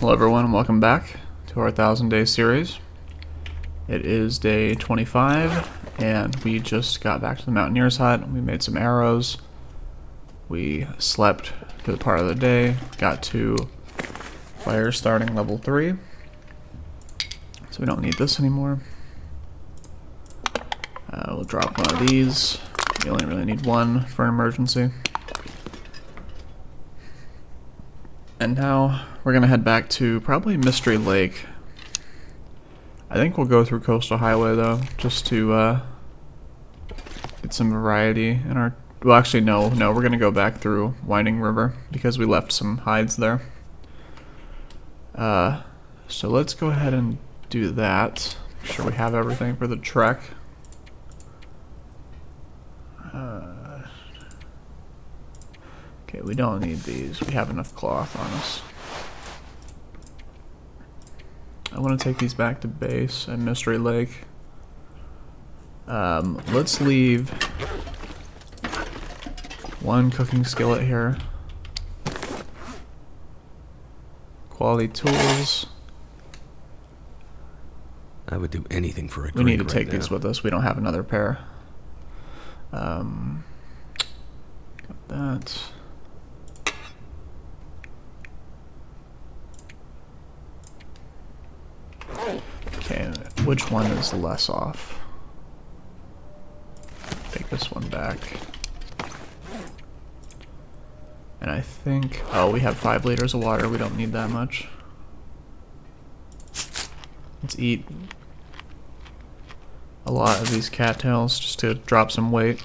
Hello everyone and welcome back to our 1000-day series. It is day 25 and we just got back to the Mountaineer's hut. We made some arrows. We slept for the part of the day. Got to fire starting level 3. So we don't need this anymore. We'll drop one of these. We only really need one for an emergency. And now we're gonna head back to probably Mystery Lake. I think we'll go through Coastal Highway though, just to get some variety in our... Well, actually no, we're gonna go back through Winding River because we left some hides there. So let's go ahead and do that. Make sure we have everything for the trek. Okay, we don't need these. We have enough cloth on us. I want to take these back to base and Mystery Lake. Let's leave one cooking skillet here. Quality tools. I would do anything for a drink. We need to right take now. these with us. We don't have another pair. Got that. Okay, which one is less off? Take this one back. And I think... Oh, we have 5 liters of water. We don't need that much. Let's eat a lot of these cattails just to drop some weight.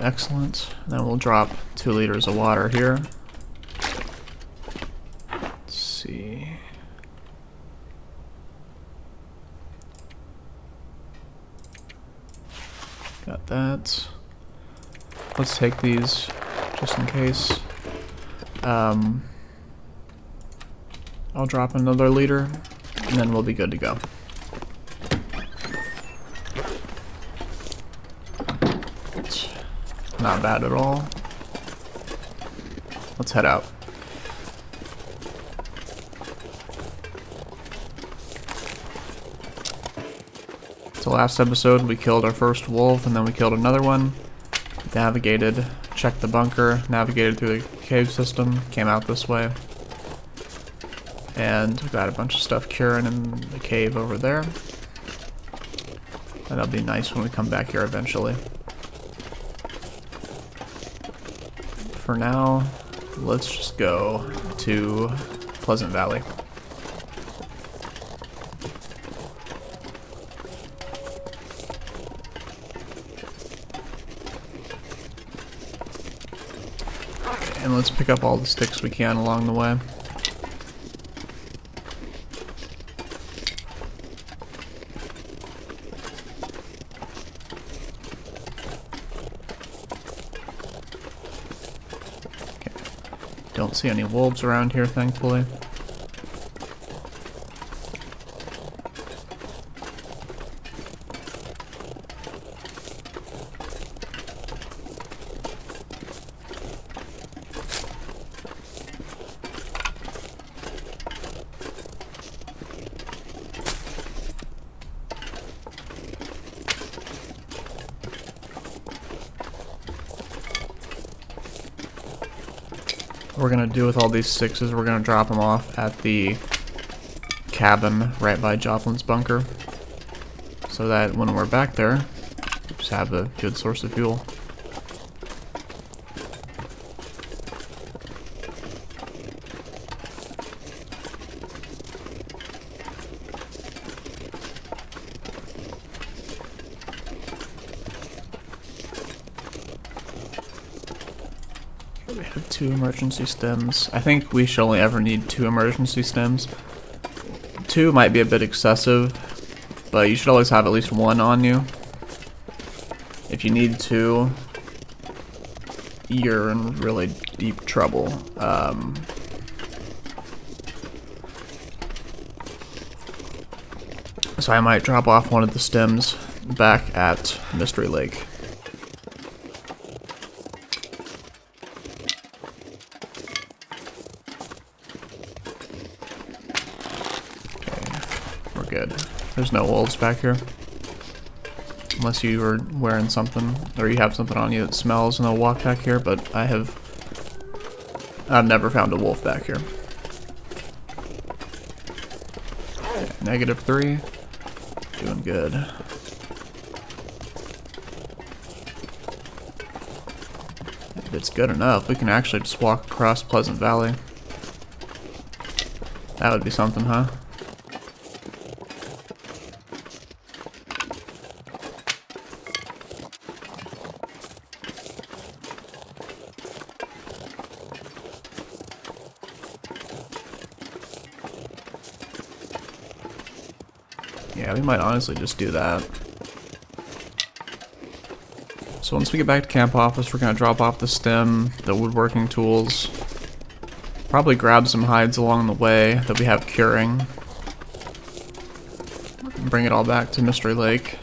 Excellent. Then we'll drop 2 liters of water here. Let's see. Got that. Let's take these just in case. I'll drop another liter and then we'll be good to go. Not bad at all. Let's head out. So last episode we killed our first wolf and then we killed another one. Navigated, checked the bunker, navigated through the cave system, came out this way. And we got a bunch of stuff curing in the cave over there. That'll be nice when we come back here eventually. For now, let's just go to Pleasant Valley. Okay, and let's pick up all the sticks we can along the way. Don't see any wolves around here, thankfully. What we're gonna do with all these sticks is we're gonna drop them off at the cabin right by Joplin's bunker, so that when we're back there, we just have a good source of fuel. We have 2 emergency stems. I think we should only ever need 2 emergency stems. 2 might be a bit excessive, but you should always have at least 1 on you. If you need 2, you're in really deep trouble. So I might drop off one of the stems back at Mystery Lake. Okay, we're good. There's no wolves back here. Unless you were wearing something, or you have something on you that smells and they'll walk back here, but I've never found a wolf back here. Okay, -3. Doing good. If it's good enough, we can actually just walk across Pleasant Valley. That would be something, huh? Yeah, we might honestly just do that. So once we get back to camp office, we're going to drop off the stem, the woodworking tools, probably grab some hides along the way that we have curing, and bring it all back to Mystery Lake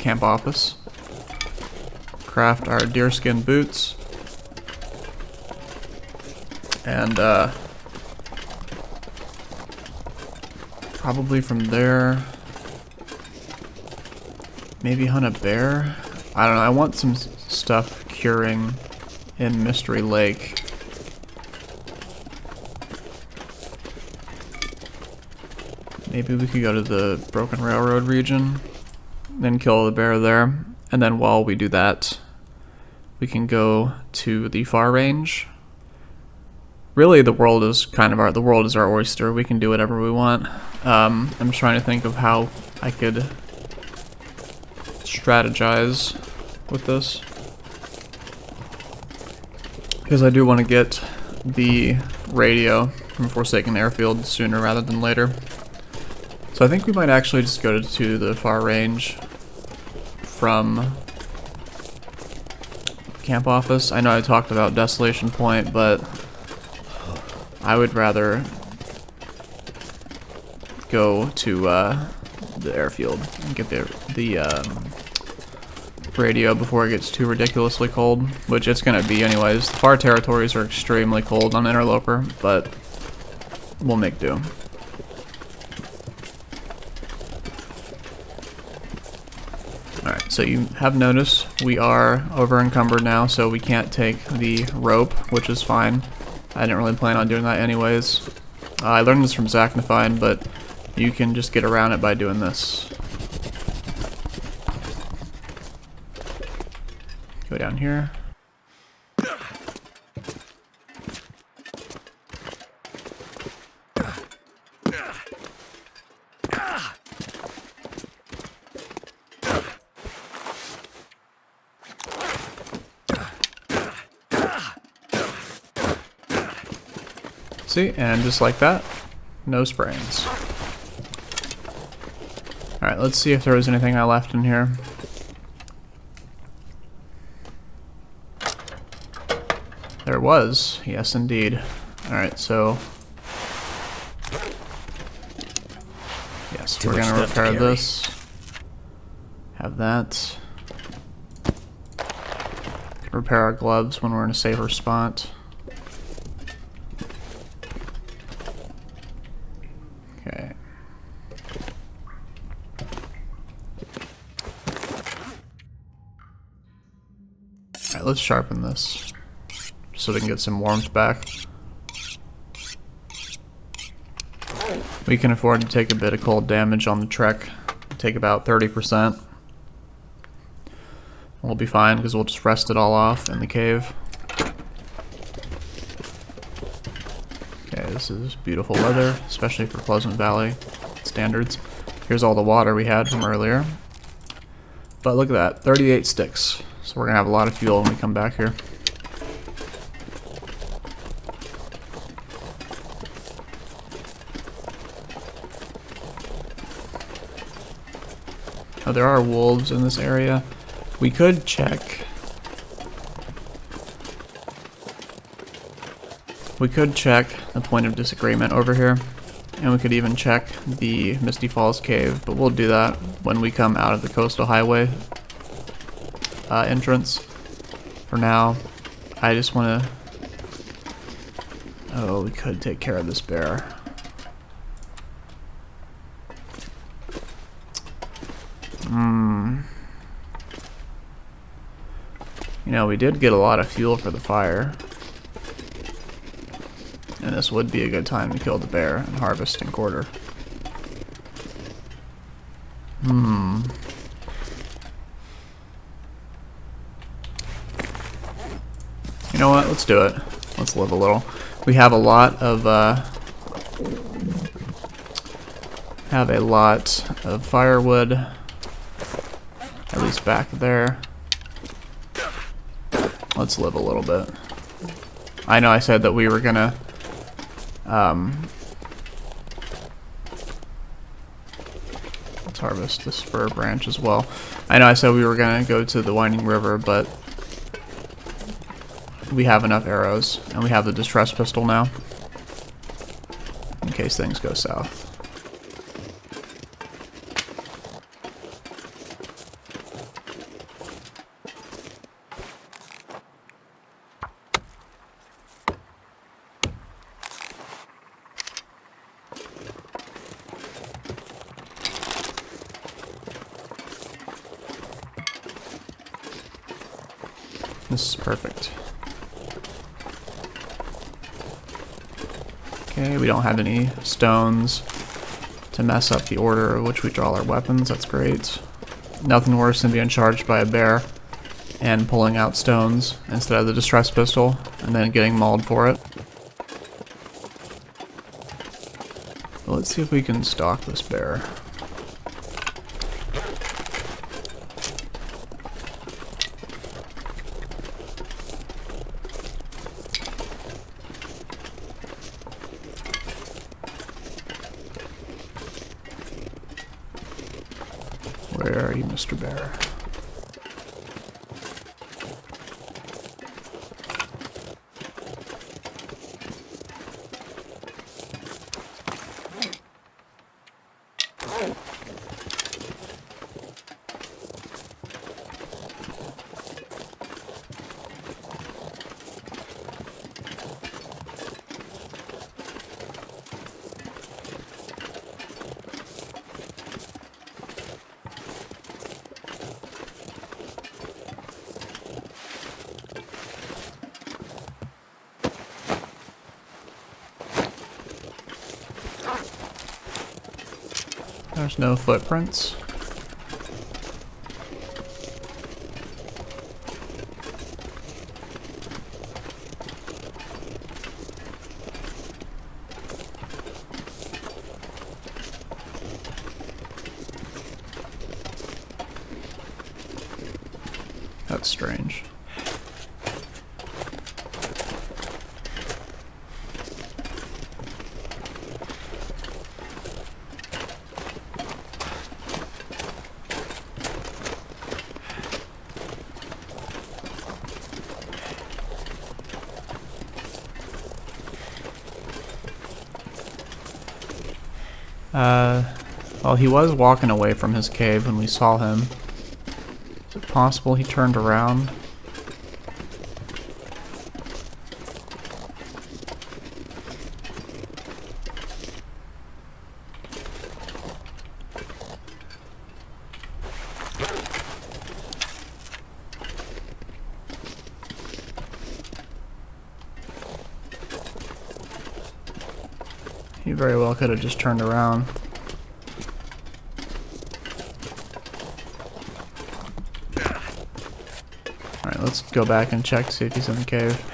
camp office. Craft our deerskin boots, and probably from there, maybe hunt a bear? I don't know, I want some stuff curing in Mystery Lake. Maybe we could go to the Broken Railroad region, then kill the bear there, and then while we do that, we can go to the far range. Really, the world is our oyster. We can do whatever we want. I'm just trying to think of how I could strategize with this, because I do want to get the radio from Forsaken Airfield sooner rather than later. So I think we might actually just go to the far range from camp office. I know I talked about Desolation Point, but I would rather go to the airfield and get the radio before it gets too ridiculously cold, which it's gonna be anyways. The far territories are extremely cold on Interloper, but we'll make do. Alright, so you have noticed we are over encumbered now, so we can't take the rope, which is fine. I didn't really plan on doing that anyways. I learned this from Zachnifine, but you can just get around it by doing this. Go down here. See, and just like that, no sprains. Alright, let's see if there was anything I left in here. There was, yes indeed. Alright, so yes, we're gonna repair this. Have that. Can repair our gloves when we're in a safer spot. Okay. Alright, let's sharpen this, so we can get some warmth back. We can afford to take a bit of cold damage on the trek. Take about 30%. We'll be fine, because we'll just rest it all off in the cave. Okay, this is beautiful weather, especially for Pleasant Valley standards. Here's all the water we had from earlier. But look at that, 38 sticks. So we're going to have a lot of fuel when we come back here. Oh, there are wolves in this area. We could check We could check the point of disagreement over here, and we could even check the Misty Falls cave, but we'll do that when we come out of the coastal highway entrance. For now, I just want to... Oh, we could take care of this bear. You know, we did get a lot of fuel for the fire. And this would be a good time to kill the bear and harvest and quarter. You know what? Let's do it. Let's live a little. We have a lot of firewood, at least back there. Let's live a little bit. I know I said that we were gonna let's harvest this fir branch as well. I know I said we were gonna go to the winding river, but we have enough arrows, and we have the distress pistol now, in case things go south. This is perfect. Okay, we don't have any stones to mess up the order of which we draw our weapons. That's great. Nothing worse than being charged by a bear and pulling out stones instead of the distress pistol and then getting mauled for it. Well, let's see if we can stalk this bear. Where are you, Mr. Bear? There's no footprints. That's strange. Well, he was walking away from his cave when we saw him. Is it possible he turned around? He very well could have just turned around. Alright, let's go back and check to see if he's in the cave.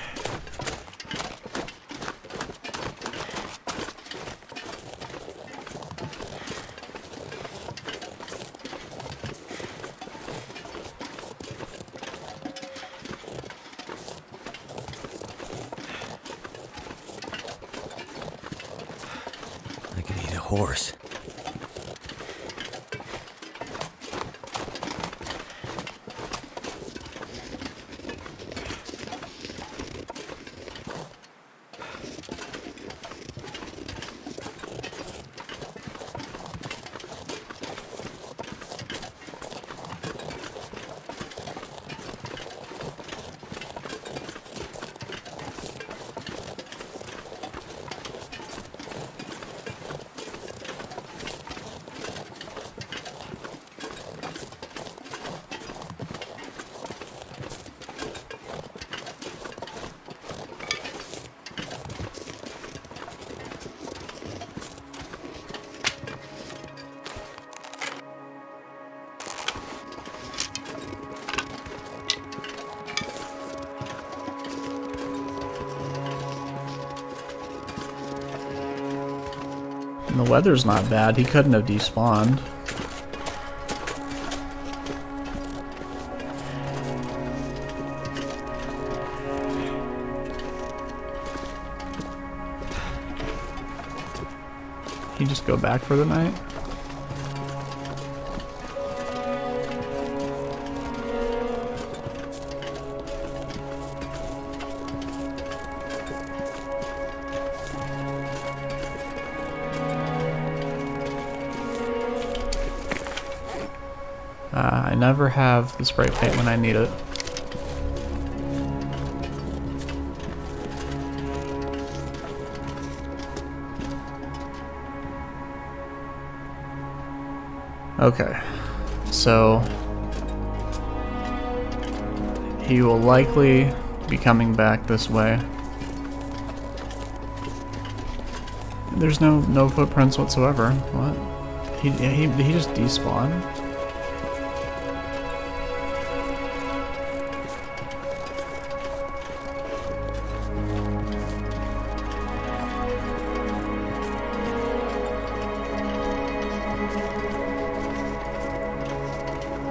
I can eat a horse. And the weather's not bad. He couldn't have despawned. He just go back for the night? I never have the spray paint when I need it. Okay, so he will likely be coming back this way. There's no footprints whatsoever. What? He just despawned?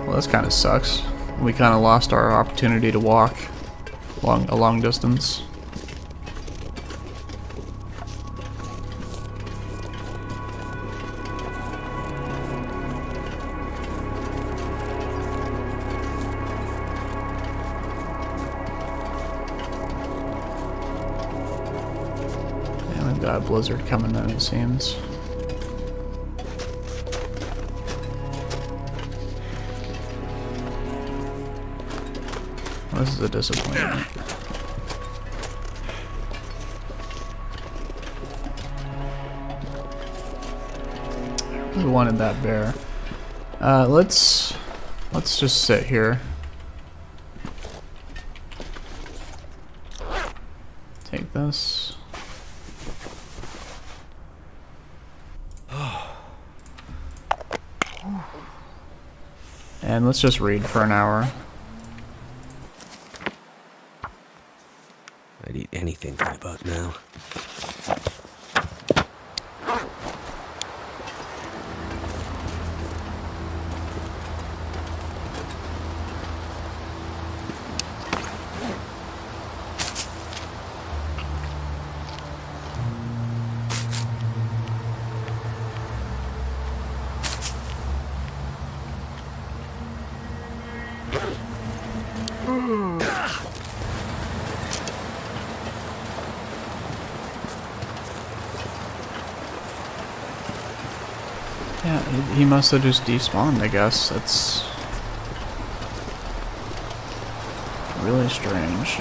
Well, this kind of sucks. We kind of lost our opportunity to walk a long distance. And we've got a blizzard coming in, it seems. This is a disappointment. I really wanted that bear. Let's just sit here. Take this. And let's just read for an hour. I'd eat anything right about now. Yeah, he must have just despawned, I guess. That's really strange.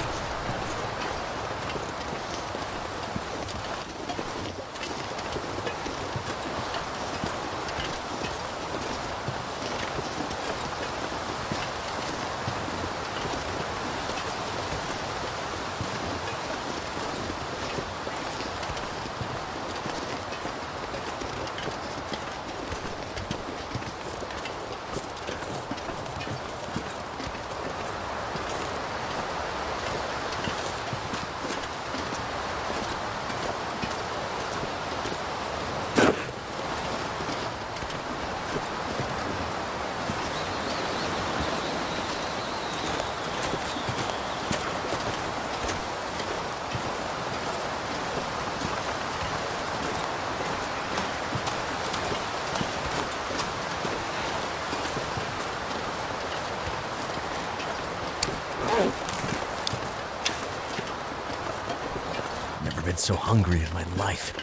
Never been so hungry in my life.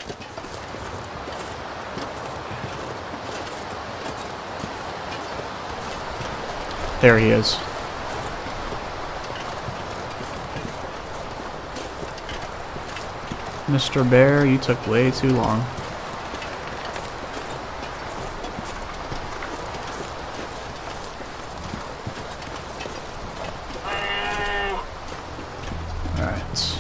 There he is. Mr. Bear, you took way too long. Alright.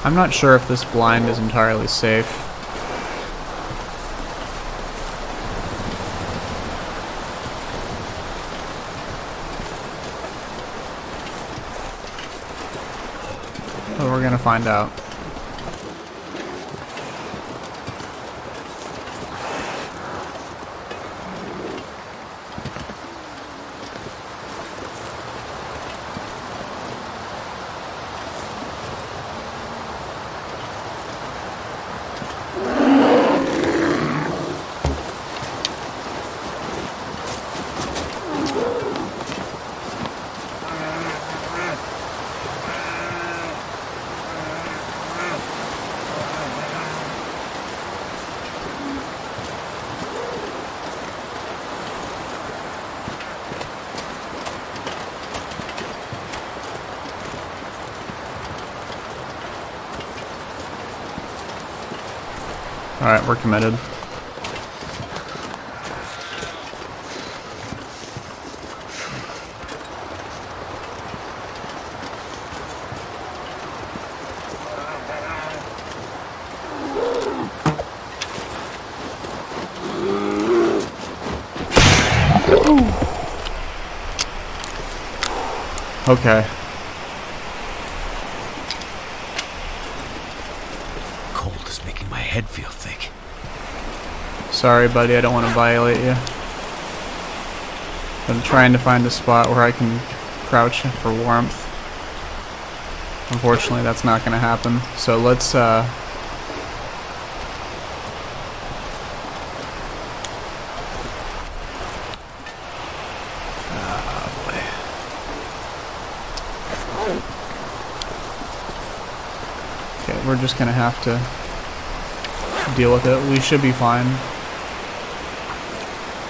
I'm not sure if this blind is entirely safe. But we're gonna find out. Alright, we're committed. Okay. Cold is making my head feel thick. Sorry, buddy, I don't want to violate you. I'm trying to find a spot where I can crouch for warmth. Unfortunately, that's not going to happen. So let's, okay, we're just going to have to deal with it. We should be fine.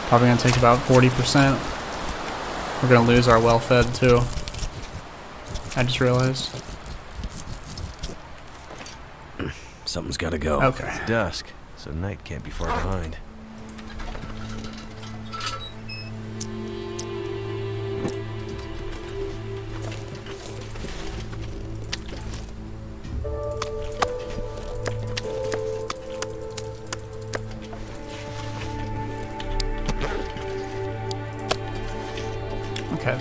Probably going to take about 40%. We're going to lose our well-fed, too. I just realized. Something's gotta go. Okay. It's dusk, so night can't be far behind. Okay.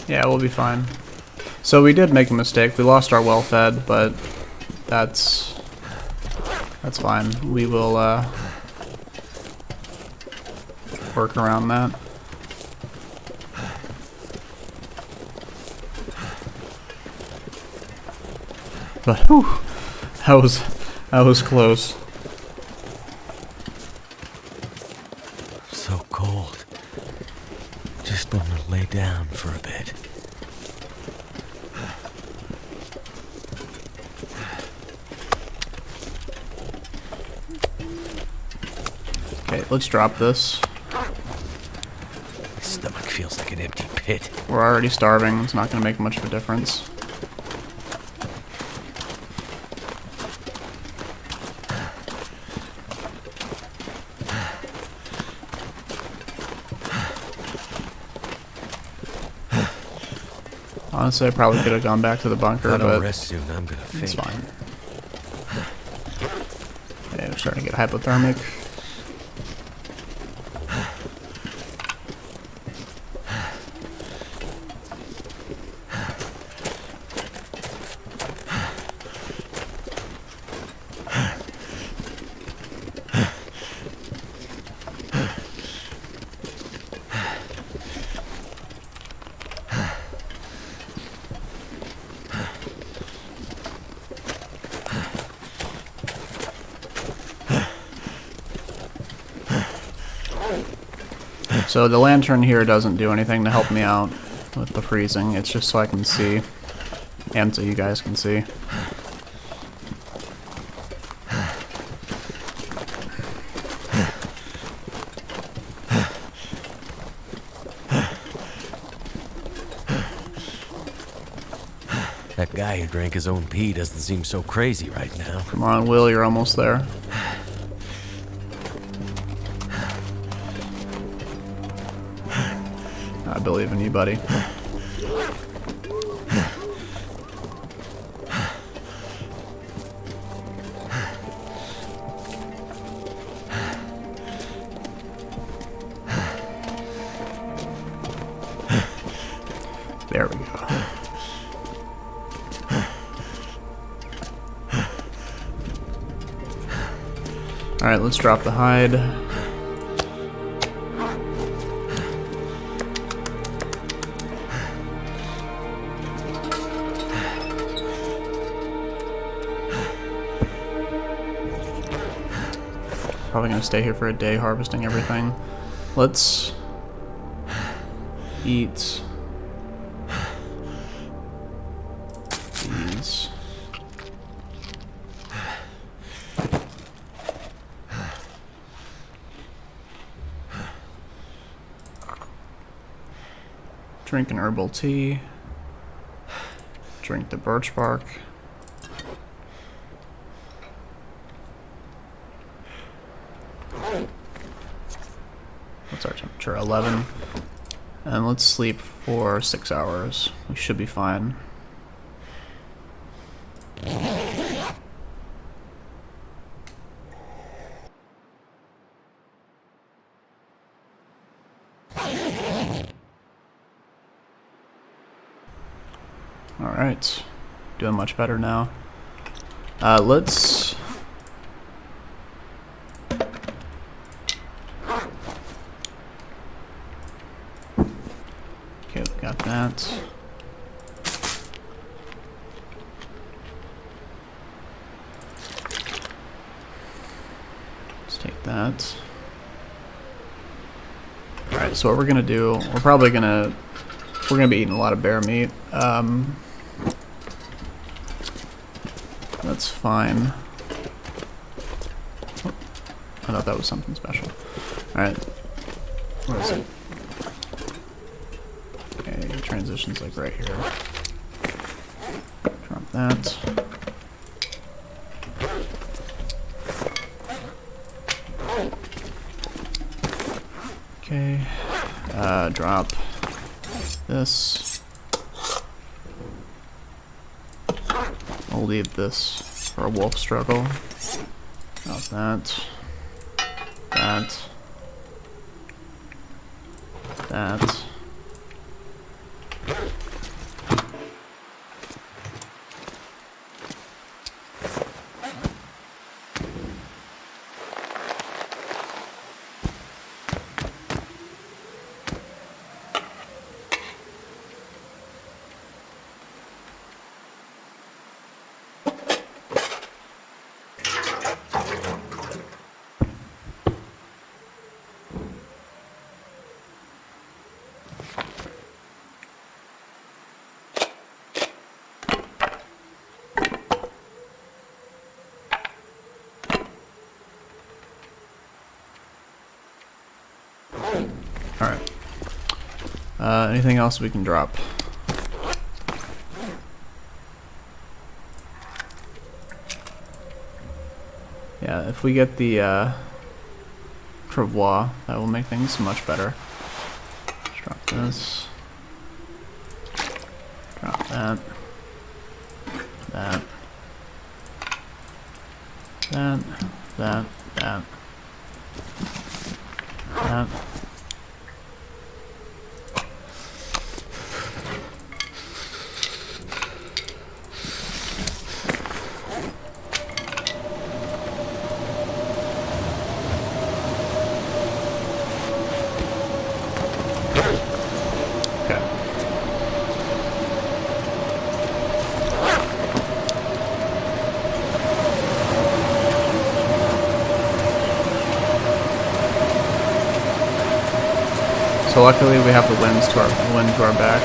Yeah, we'll be fine. So we did make a mistake. We lost our well-fed, but that's fine. We will work around that. But whew, that was close. So cold. Just want to lay down for a bit. Okay, let's drop this. My stomach feels like an empty pit. We're already starving. It's not going to make much of a difference. Honestly, I probably could have gone back to the bunker, If I don't but rest soon, I'm gonna faint. it's fine. Okay, we're starting to get hypothermic. So the lantern here doesn't do anything to help me out with the freezing. It's just so I can see, and so you guys can see. That guy guy who drank his own pee doesn't seem so crazy right now. Come on, Will, you're almost there. I believe in you, buddy. There we go. Alright, let's drop the hide. Probably gonna stay here for a day harvesting everything. Let's eat these. Drink an herbal tea. Drink the birch bark. What's our temperature? 11. And let's sleep for 6 hours. We should be fine. Alright. Doing much better now. Let's... Okay, we got that. Let's take that. Alright, so what we're gonna do, we're gonna be eating a lot of bear meat. That's fine. Oh, I thought that was something special. Alright. Where is it? Okay, transition's like right here. Drop that. Okay. Drop this. I'll leave this for a wolf struggle. Drop that. That. That. Alright. Anything else we can drop? Yeah, if we get the Travois, that will make things much better. Let's drop this. Drop that. That. That. That. That. That. So luckily we have the wind to our back.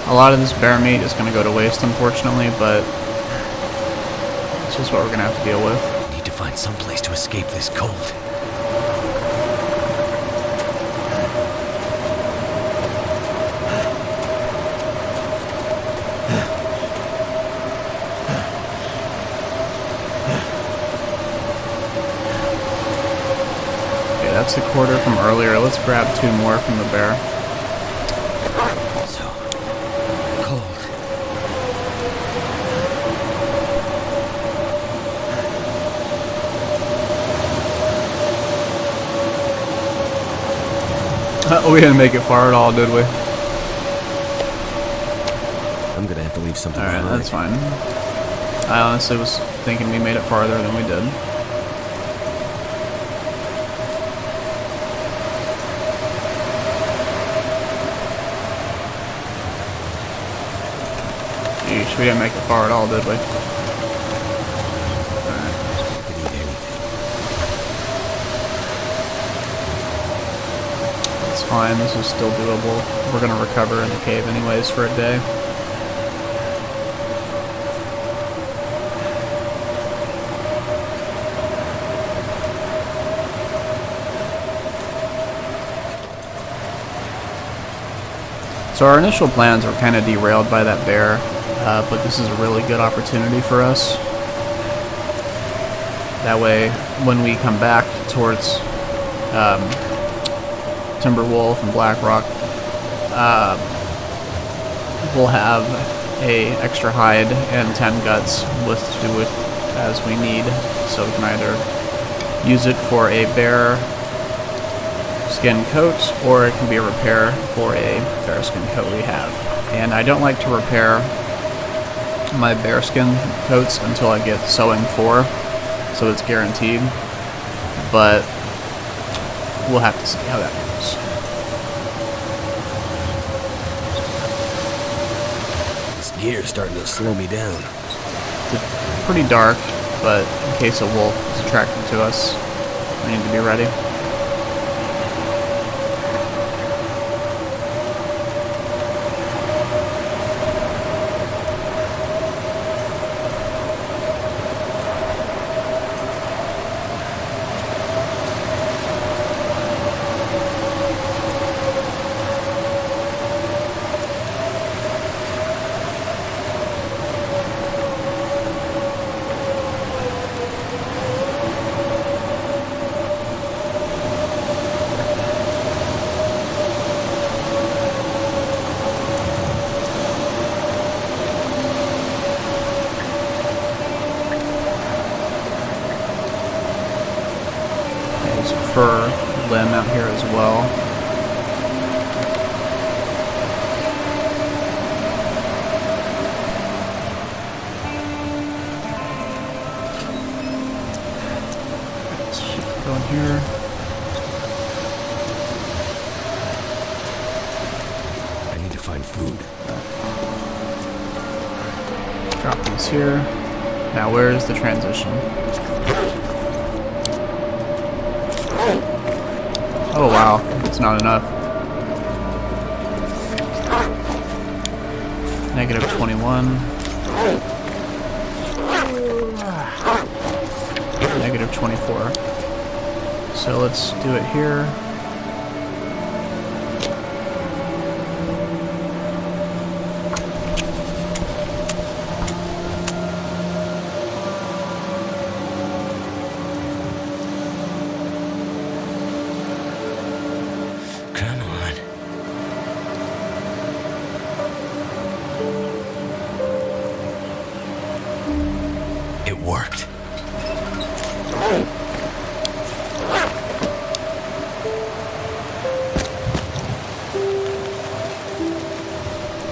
A lot of this bear meat is going to go to waste, unfortunately, but it's is what we're gonna have to deal with. Need to find some place to escape this cold. Okay, that's the quarter from earlier. Let's grab 2 more from the bear. So cold. We didn't make it far at all, did we? I'm gonna have to leave something Alright, behind. that's fine. I honestly was thinking we made it farther than we did. Yeesh, we didn't make it far at all, did we? Alright. Could eat anything. It's fine, this is still doable. We're gonna recover in the cave anyways for a day. So our initial plans were kind of derailed by that bear, but this is a really good opportunity for us. That way, when we come back towards Timberwolf and Black Rock, we'll have a extra hide and 10 guts with to do with as we need, so we can either use it for a bear skin coat, or it can be a repair for a bear skin coat we have. And I don't like to repair my bear skin coats until I get sewing 4, so it's guaranteed, but we'll have to see how that goes. This gear's starting to slow me down. It's pretty dark, but in case a wolf is attracted to us, we need to be ready. There's a fur limb out here as well. Let's go in here. I need to find food. Drop these here. Now where is the transition? Oh wow, it's not enough. Negative 21. Negative 24. So let's do it here. Come on. It worked.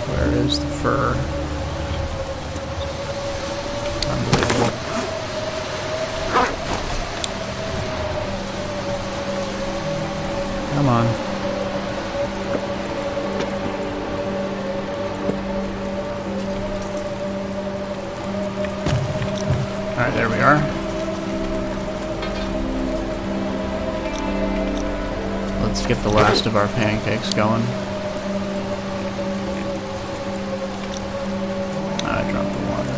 Where is the fur? Unbelievable. Come on. Alright, there we are. Let's get the last of our pancakes going. I dropped the water.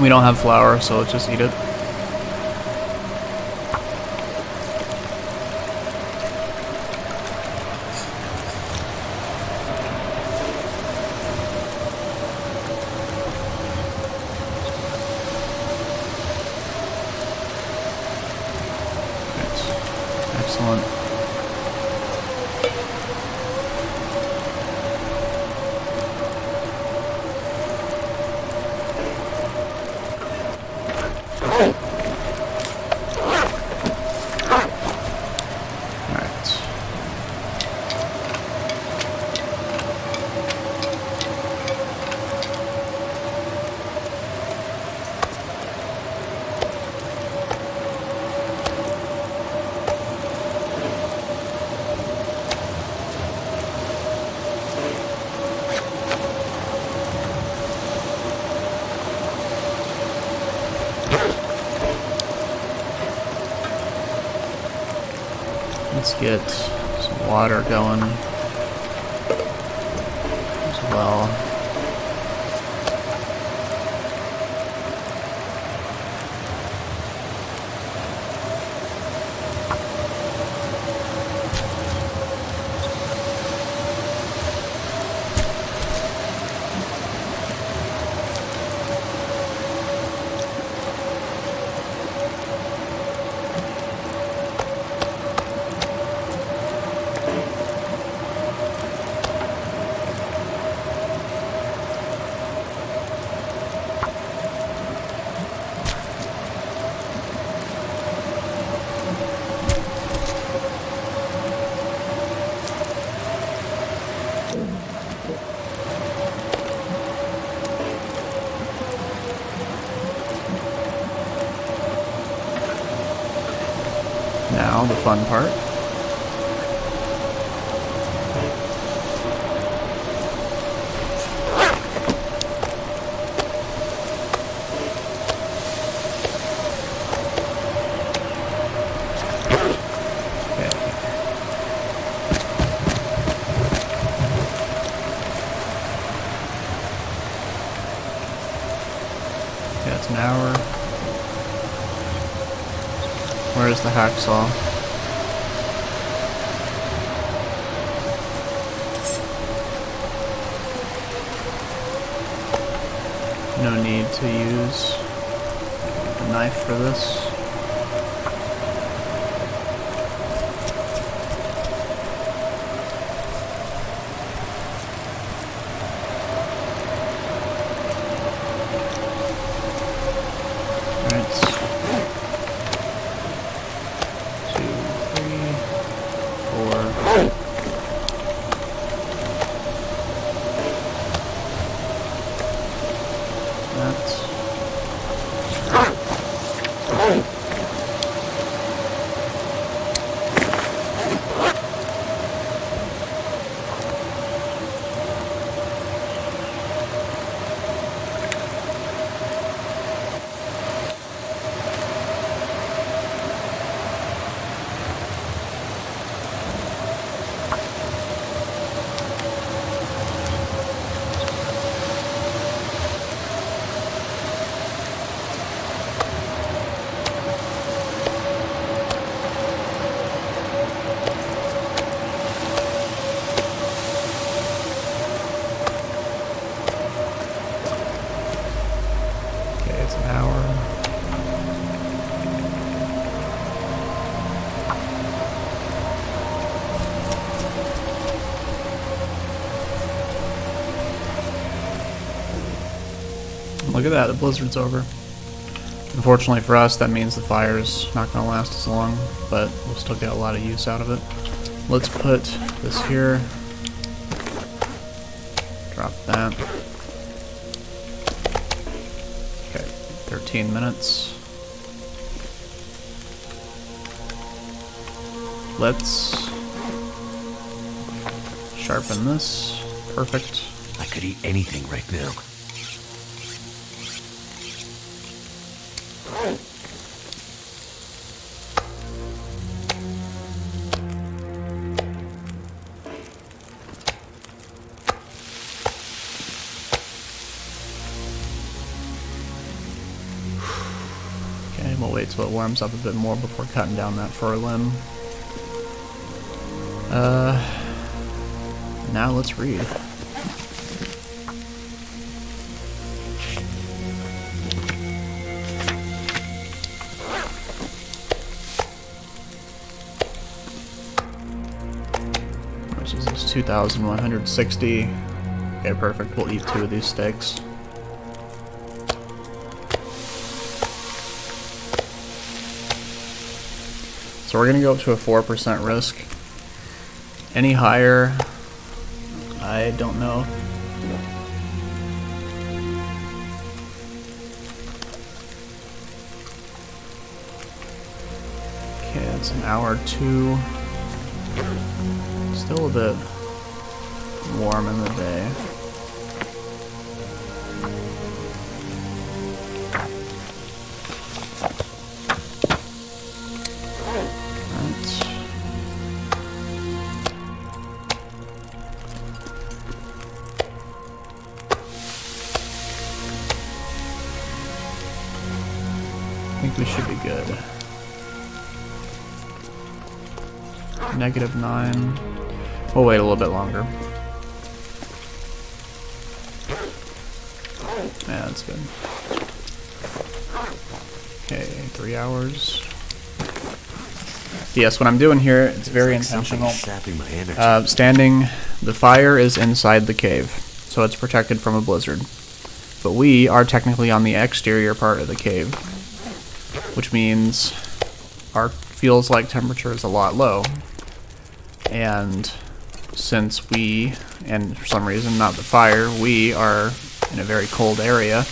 We don't have flour, so let's just eat it. Excellent. Let's get some water going as well. Now the fun part. Yeah, it's an hour. Where's the hacksaw? No need to use a knife for this. Look at that, the blizzard's over. Unfortunately for us, that means the fire's not going to last as long, but we'll still get a lot of use out of it. Let's put this here. Drop that. Okay, 13 minutes. Let's sharpen this. Perfect. I could eat anything right now. wait till it warms up a bit more before cutting down that fir limb. Now let's read. Which is this 2,160. Okay, perfect. We'll eat 2 of these steaks. So we're gonna go up to a 4% risk. Any higher, I don't know. Okay, it's an hour 2. Still a bit warm in the day. I think we should be good. -9. We'll wait a little bit longer. Yeah, that's good. Okay, 3 hours. Yes, what I'm doing here, it's very intentional. The fire is inside the cave, so it's protected from a blizzard. But we are technically on the exterior part of the cave, which means our feels like temperature is a lot low. And since we, and for some reason not the fire, we are in a very cold area,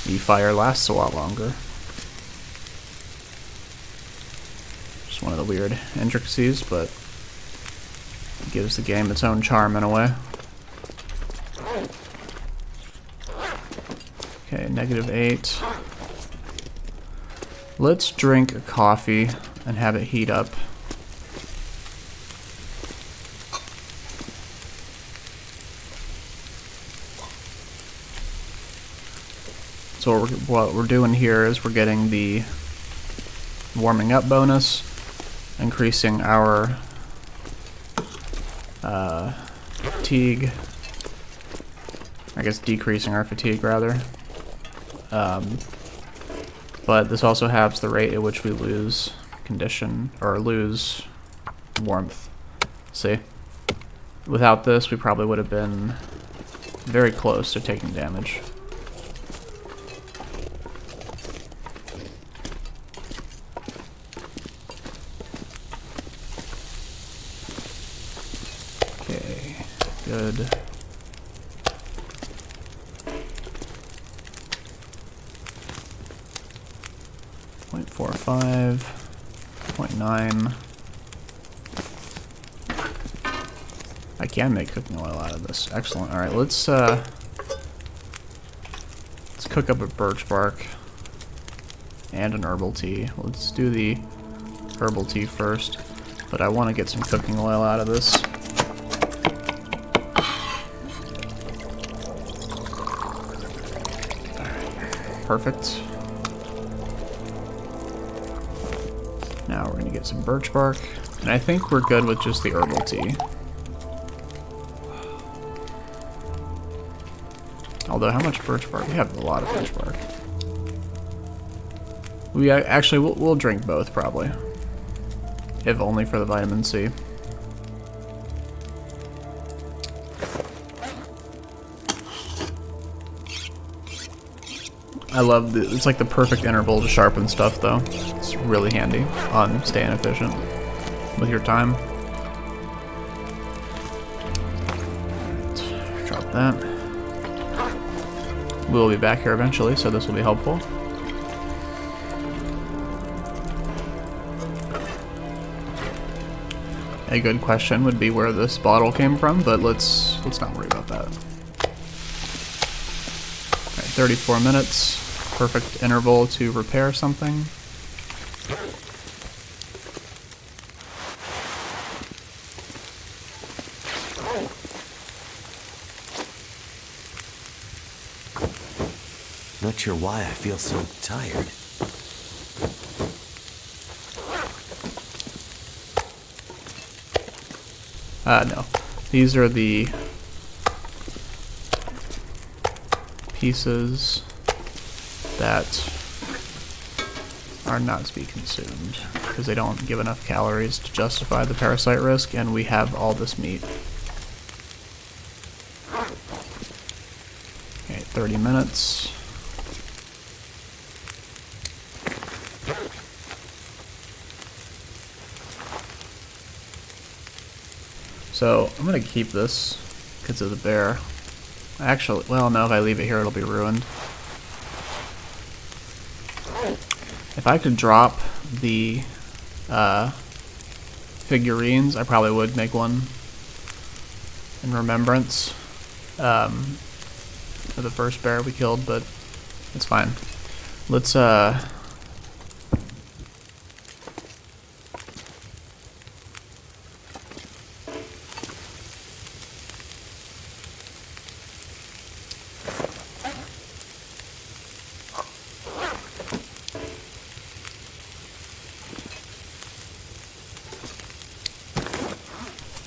the fire lasts a lot longer. Just one of the weird intricacies, but it gives the game its own charm in a way. Okay, -8. Let's drink a coffee and have it heat up. So what we're doing here is we're getting the warming up bonus, increasing our fatigue. I guess decreasing our fatigue rather. But this also halves the rate at which we lose condition, or lose warmth. See? Without this, we probably would have been very close to taking damage. Okay, good. .45, 0.9. I can make cooking oil out of this. Excellent. All right, let's cook up a birch bark and an herbal tea. Let's do the herbal tea first, but I want to get some cooking oil out of this. All right, perfect. Now we're gonna get some birch bark, and I think we're good with just the herbal tea. Although, how much birch bark? We have a lot of birch bark. We actually, we'll drink both probably, if only for the vitamin C. I love it's like the perfect interval to sharpen stuff though. It's really handy on staying efficient with your time. Right, drop that. We'll be back here eventually, so this will be helpful. A good question would be where this bottle came from, but let's not worry about that. Alright, 34 minutes. Perfect interval to repair something. Not sure why I feel so tired. No. These are the pieces that are not to be consumed because they don't give enough calories to justify the parasite risk, and we have all this meat. Okay, 30 minutes. So I'm gonna keep this because of the bear. Actually, well, no, if I leave it here, it'll be ruined. If I could drop the figurines, I probably would make one in remembrance of the first bear we killed, but it's fine. Let's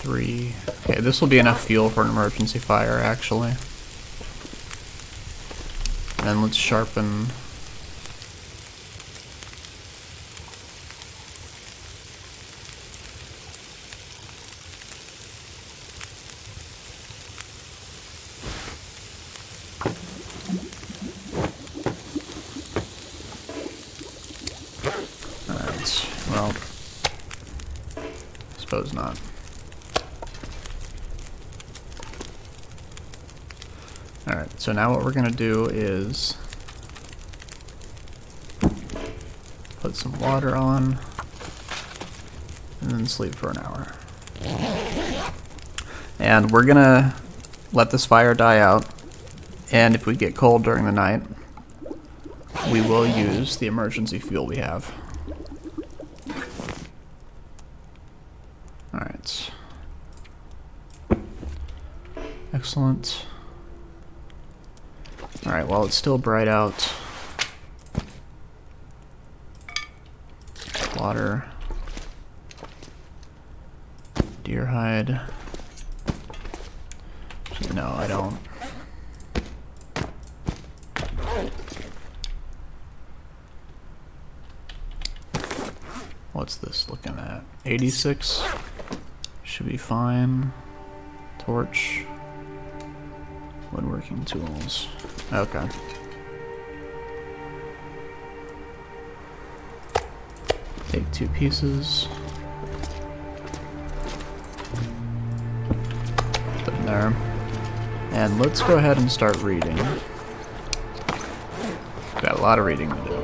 three. Okay, this will be enough fuel for an emergency fire, actually. And let's sharpen. Alright, well, I suppose not. Alright, so now what we're going to do is put some water on and then sleep for an hour. And we're going to let this fire die out, and if we get cold during the night, we will use the emergency fuel we have. Alright. Excellent. Alright, while it's still bright out, water, deer hide. No, I don't. What's this looking at? 86? Should be fine. Torch. Woodworking tools. Okay. Take 2 pieces. Put them there. And let's go ahead and start reading. Got a lot of reading to do.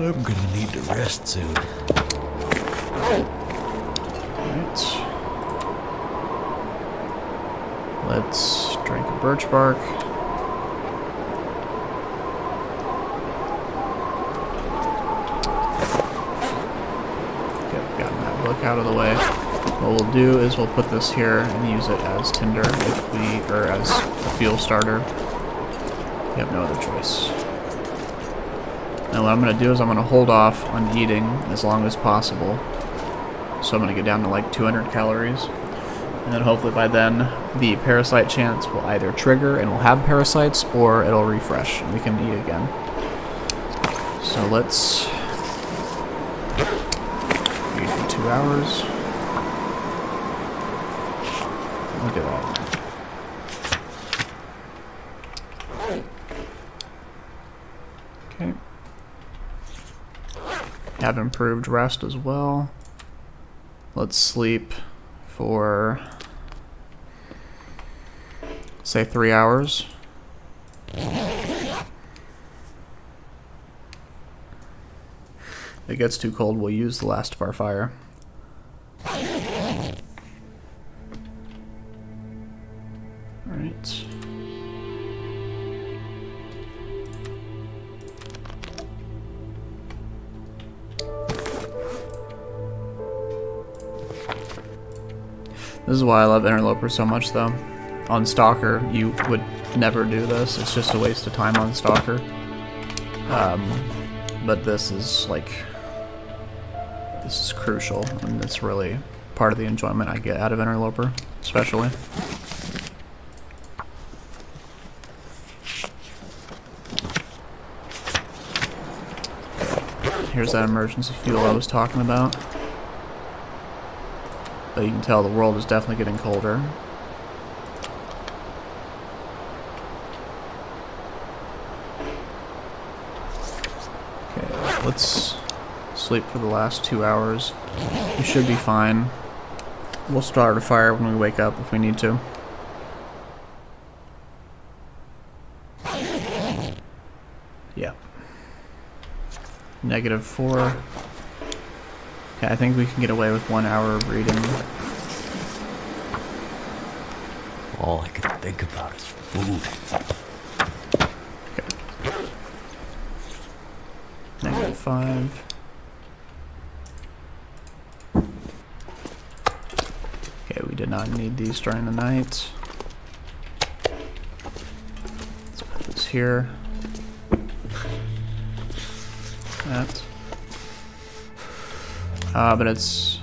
I'm gonna need to rest soon. Alright. Let's drink a birch bark. Okay, gotten that book out of the way. What we'll do is we'll put this here and use it as tinder if we, or as a fuel starter. We have no other choice. Now what I'm going to do is I'm going to hold off on eating as long as possible. So I'm going to get down to like 200 calories. And then hopefully by then the parasite chance will either trigger and we'll have parasites, or it'll refresh and we can eat again. So let's eat for 2 hours. Look at that. Okay. Have improved rest as well. Let's sleep for, say, 3 hours. If it gets too cold, we'll use the last of our fire. Alright. This is why I love Interloper so much, though. On Stalker, you would never do this. It's just a waste of time on Stalker. But this is, like, this is crucial, and it's really part of the enjoyment I get out of Interloper, especially. Here's that emergency fuel I was talking about. But you can tell the world is definitely getting colder. Okay, let's sleep for the last 2 hours. We should be fine. We'll start a fire when we wake up if we need to. Yeah. -4. Okay, I think we can get away with 1 hour of reading. All I can think about is food. Okay. -5. Okay, we did not need these during the night. Let's put this here. That. But it's...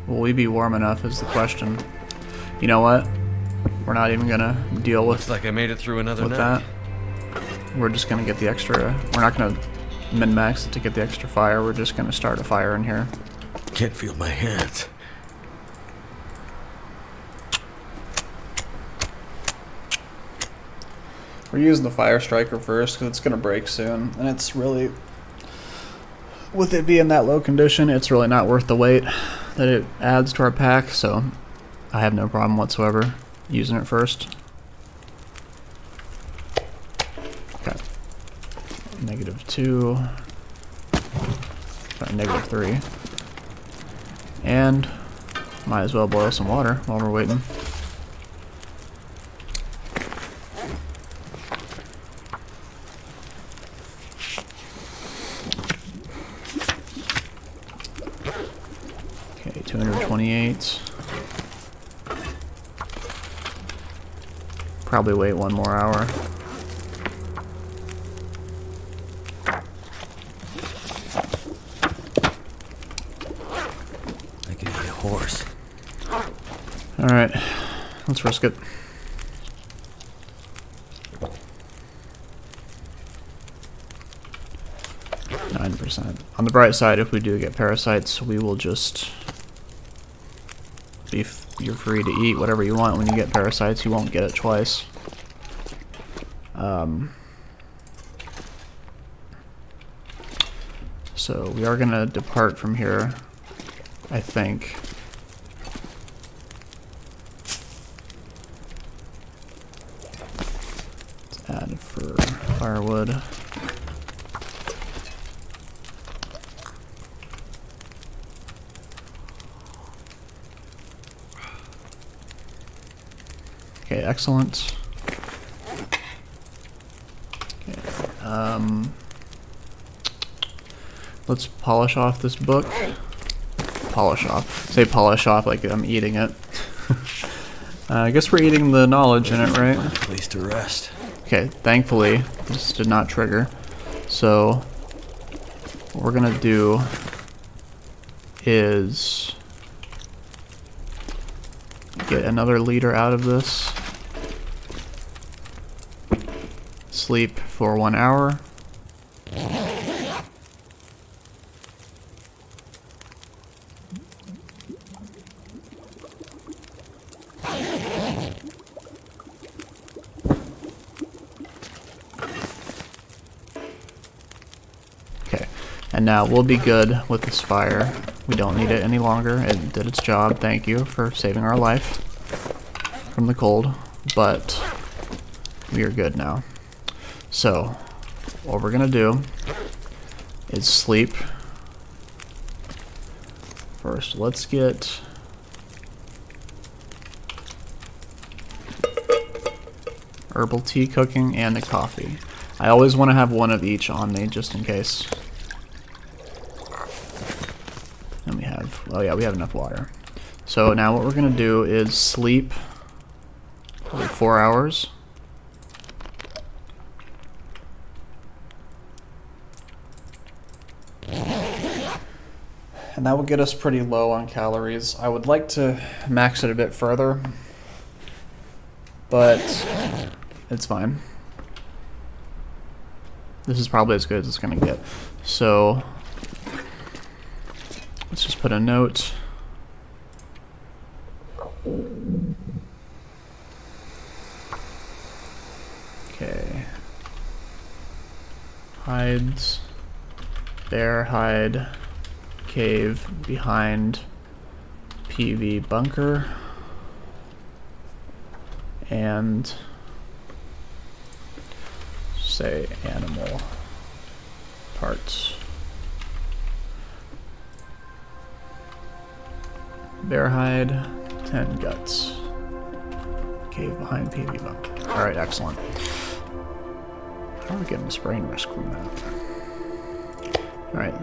Will we be warm enough is the question. You know what? We're not even gonna deal with... Looks like I made it through another night. that. We're just gonna get the extra... We're not gonna min-max it to get the extra fire. We're just gonna start a fire in here. Can't feel my hands. We're using the fire striker first because it's gonna break soon, and it's really... With it being that low condition, it's really not worth the weight that it adds to our pack, so I have no problem whatsoever using it first. Okay. -2. Sorry, -3. And might as well boil some water while we're waiting. Okay, 228. Probably wait 1 more hour. I could be a horse. Alright, let's risk it. On the bright side, if we do get parasites, we will just you're free to eat whatever you want when you get parasites. You won't get it twice. So we are gonna depart from here, I think. Let's add for firewood. Okay, excellent. Okay, let's polish off this book. Polish off. Say polish off like I'm eating it. I guess we're eating the knowledge in it, right? Place to rest. Okay, thankfully this did not trigger. So what we're gonna do is get another liter out of this. Sleep for 1 hour. Okay, and now we'll be good with this fire. We don't need it any longer. It did its job. Thank you for saving our life from the cold, but we are good now. So, what we're gonna do is sleep. First, let's get herbal tea cooking and the coffee. I always want to have one of each on me just in case. And we have, oh yeah, we have enough water. So now what we're gonna do is sleep probably 4 hours. and that will get us pretty low on calories. I would like to max it a bit further, but it's fine. This is probably as good as it's gonna get. So let's just put a note. Okay. Hides. Bear hide. Cave behind PV bunker. And say animal parts. Bear hide, 10 guts. Cave behind PV bunker. Alright, excellent. How are we getting sprain risk from that? Alright.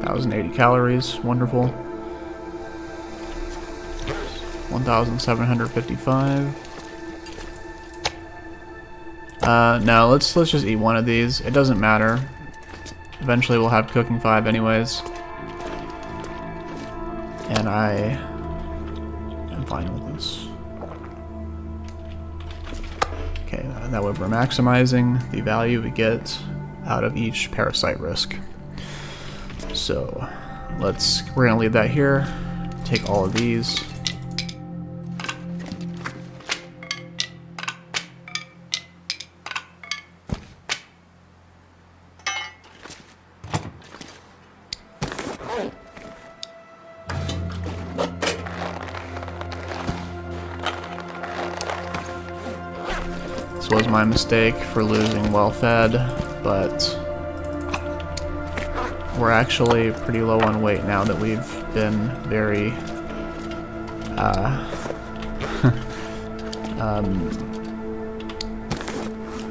1,080 calories, wonderful. 1,755. No, let's just eat one of these. It doesn't matter. Eventually we'll have cooking 5 anyways. And I am fine with this. Okay, that way we're maximizing the value we get out of each parasite risk. So we're gonna leave that here. Take all of these. This was my mistake for losing well-fed, but we're actually pretty low on weight now that we've been very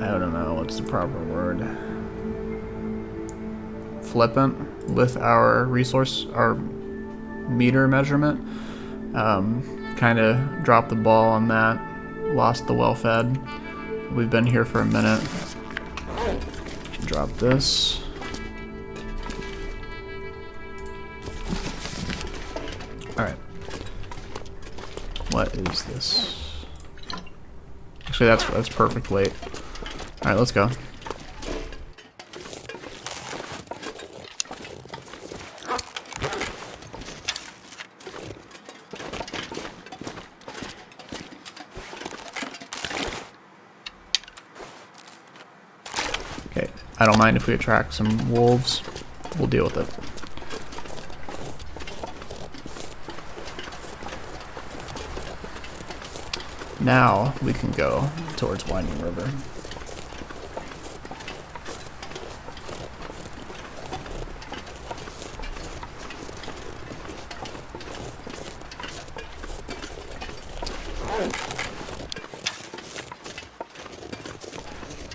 I don't know what's the proper word, flippant with our meter measurement. Kind of dropped the ball on that, lost the well-fed. We've been here for a minute. Drop this. Alright. What is this? Actually, that's perfect weight. Alright, let's go. Okay, I don't mind if we attract some wolves. We'll deal with it. Now we can go towards Winding River.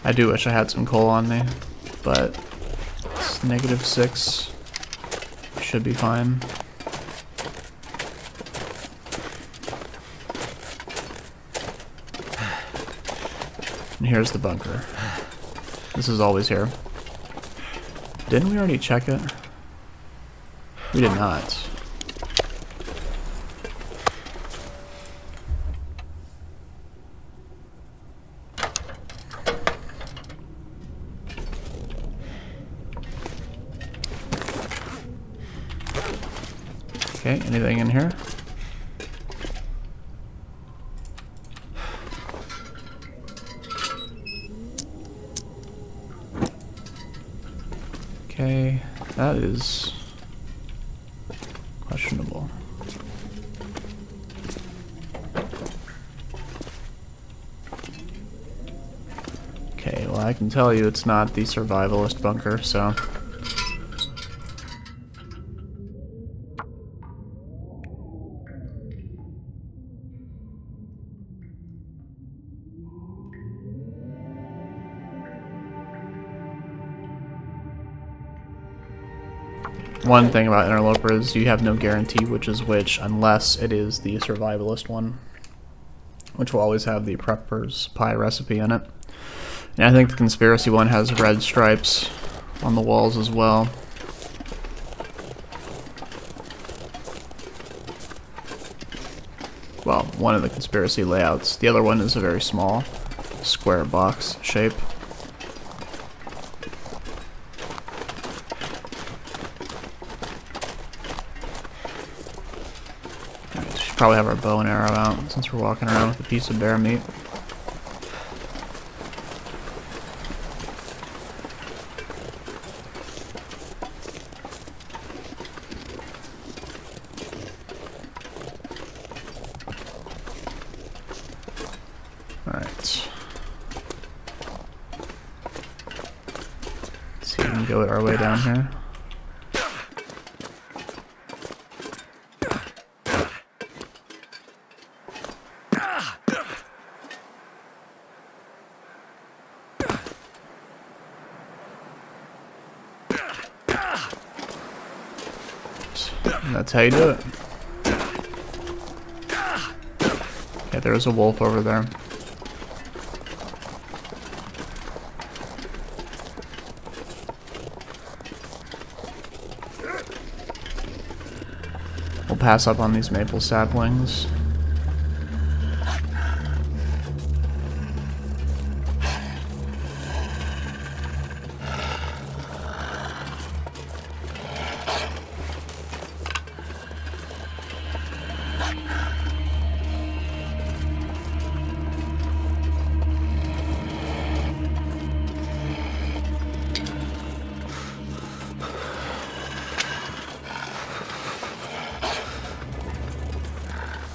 I do wish I had some coal on me, but it's -6. Should be fine. And here's the bunker. This is always here. Didn't we already check it? We did not. Okay, anything in here? Okay, that is questionable. Okay, well I can tell you it's not the survivalist bunker, so... One thing about Interloper is you have no guarantee which is which unless it is the survivalist one, which will always have the prepper's pie recipe in it. And I think the conspiracy one has red stripes on the walls as well. well, one of the conspiracy layouts. The other one is a very small square box shape. We should probably have our bow and arrow out since we're walking around with a piece of bear meat. Alright. Let's see if we can go our way down here. And that's how you do it. Okay, there's a wolf over there. We'll pass up on these maple saplings.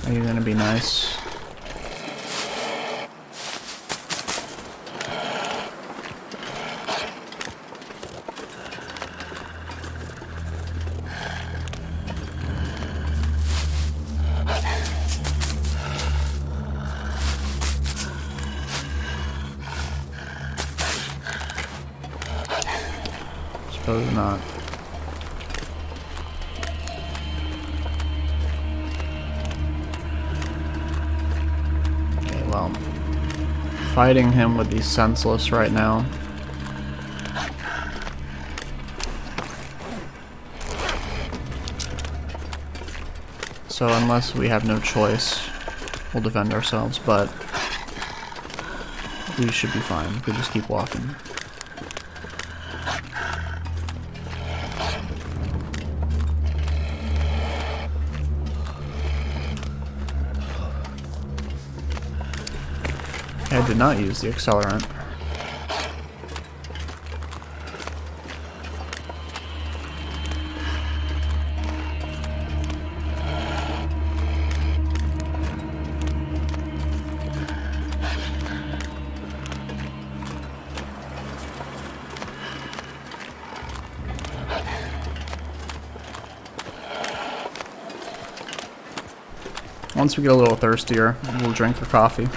Are you gonna be nice? Suppose not. Well, fighting him would be senseless right now. So unless we have no choice, we'll defend ourselves, but we should be fine if we just keep walking. I did not use the accelerant. Once we get a little thirstier, we'll drink our coffee.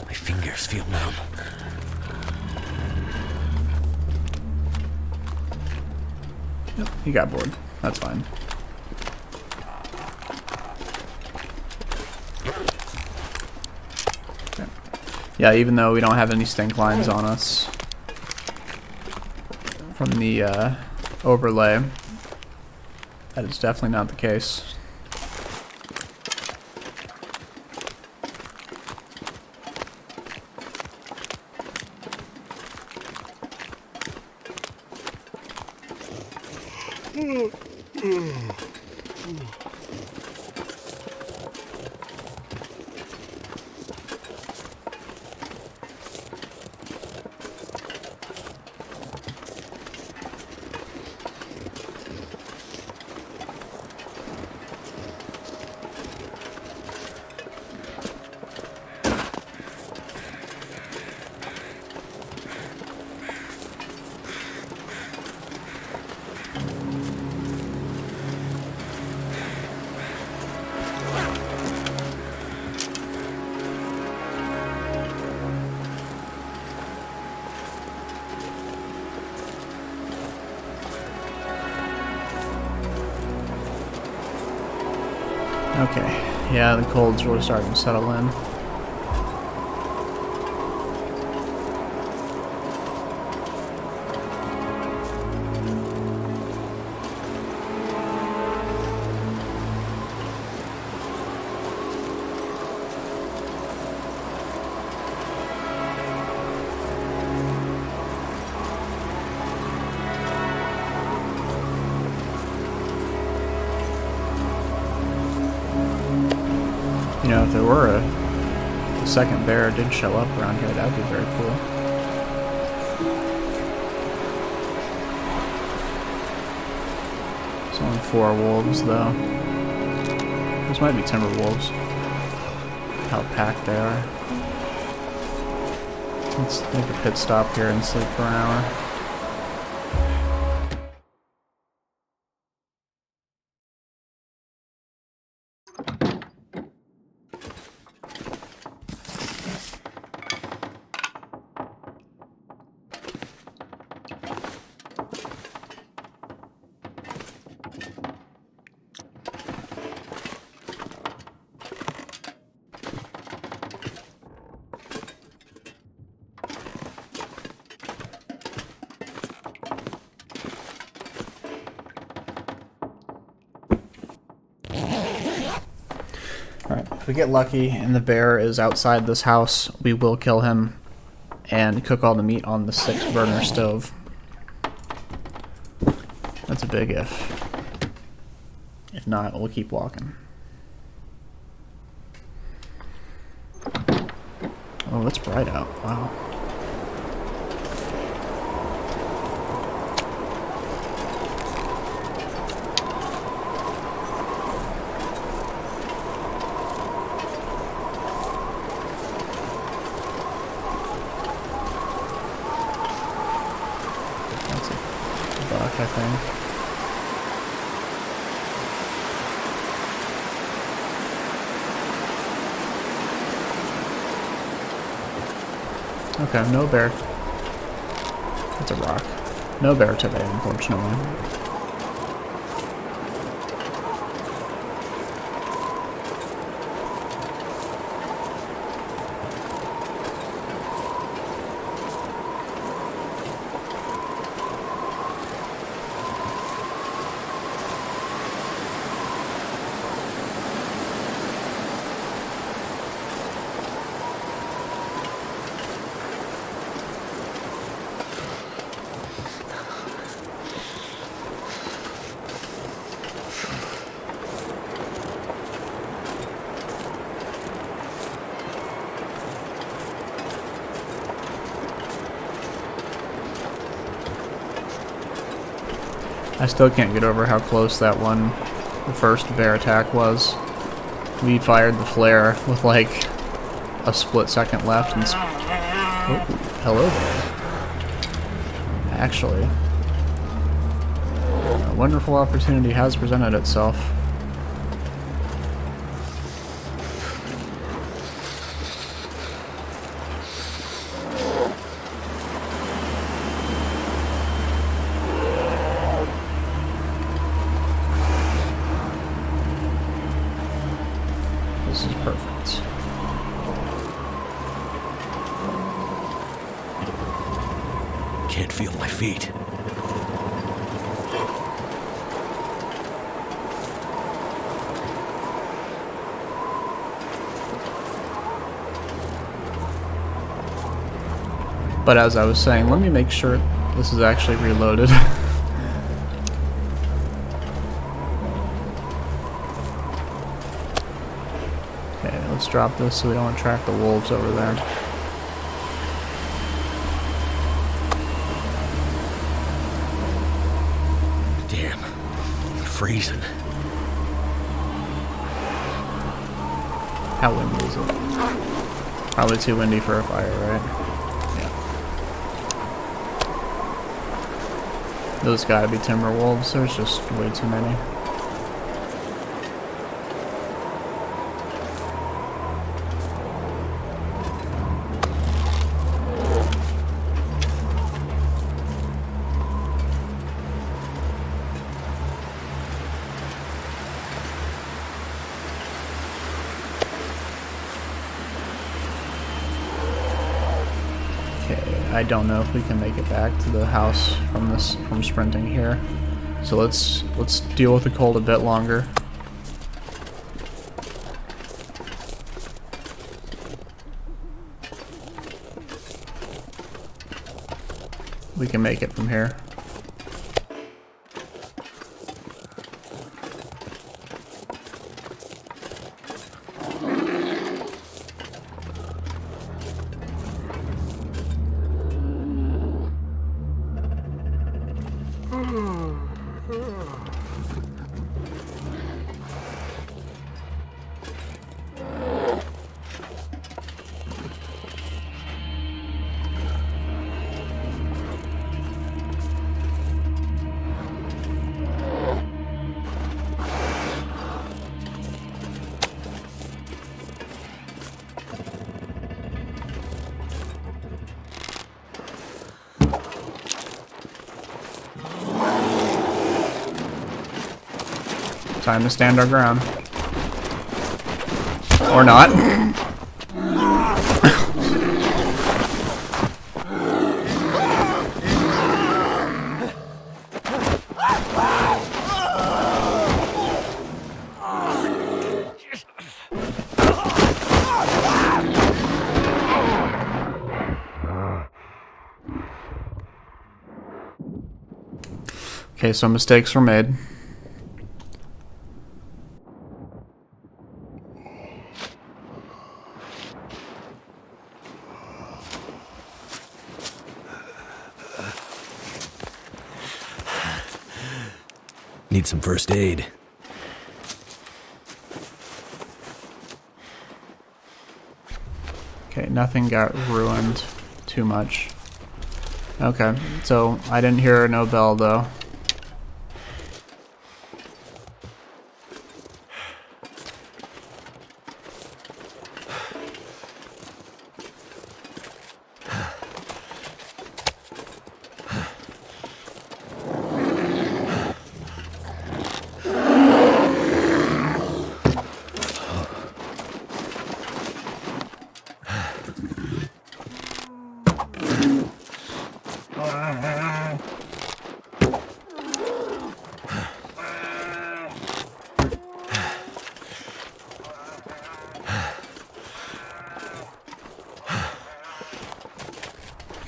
My fingers feel numb. Yep, he got bored. That's fine. Okay. Yeah, even though we don't have any stink lines on us from the overlay, that is definitely not the case. Okay, yeah, the cold's really starting to settle in. You know, if there were a second bear did show up around here, that would be very cool. It's only 4 wolves, though. Those might be timber wolves. How packed they are. Let's make a pit stop here and sleep for an hour. Alright, if we get lucky and the bear is outside this house, we will kill him and cook all the meat on the 6-burner stove. That's a big if. If not, we'll keep walking. Oh, it's bright out. Wow. I think. Okay, no bear. It's a rock. No bear today, unfortunately. I still can't get over how close that the first bear attack was. We fired the flare with like a split second left and oh, hello there. Actually, a wonderful opportunity has presented itself. This is perfect. Can't feel my feet. But as I was saying, let me make sure this is actually reloaded. Okay, let's drop this so we don't attract the wolves over there. Damn, I'm freezing. How windy is it? Probably too windy for a fire, right? Yeah. Those gotta be timber wolves. There's just way too many. I don't know if we can make it back to the house from sprinting here. So let's deal with the cold a bit longer. We can make it from here. Time to stand our ground. Or not. Okay, so mistakes were made. Need some first aid. Okay, nothing got ruined too much. Okay, so I didn't hear no bell though.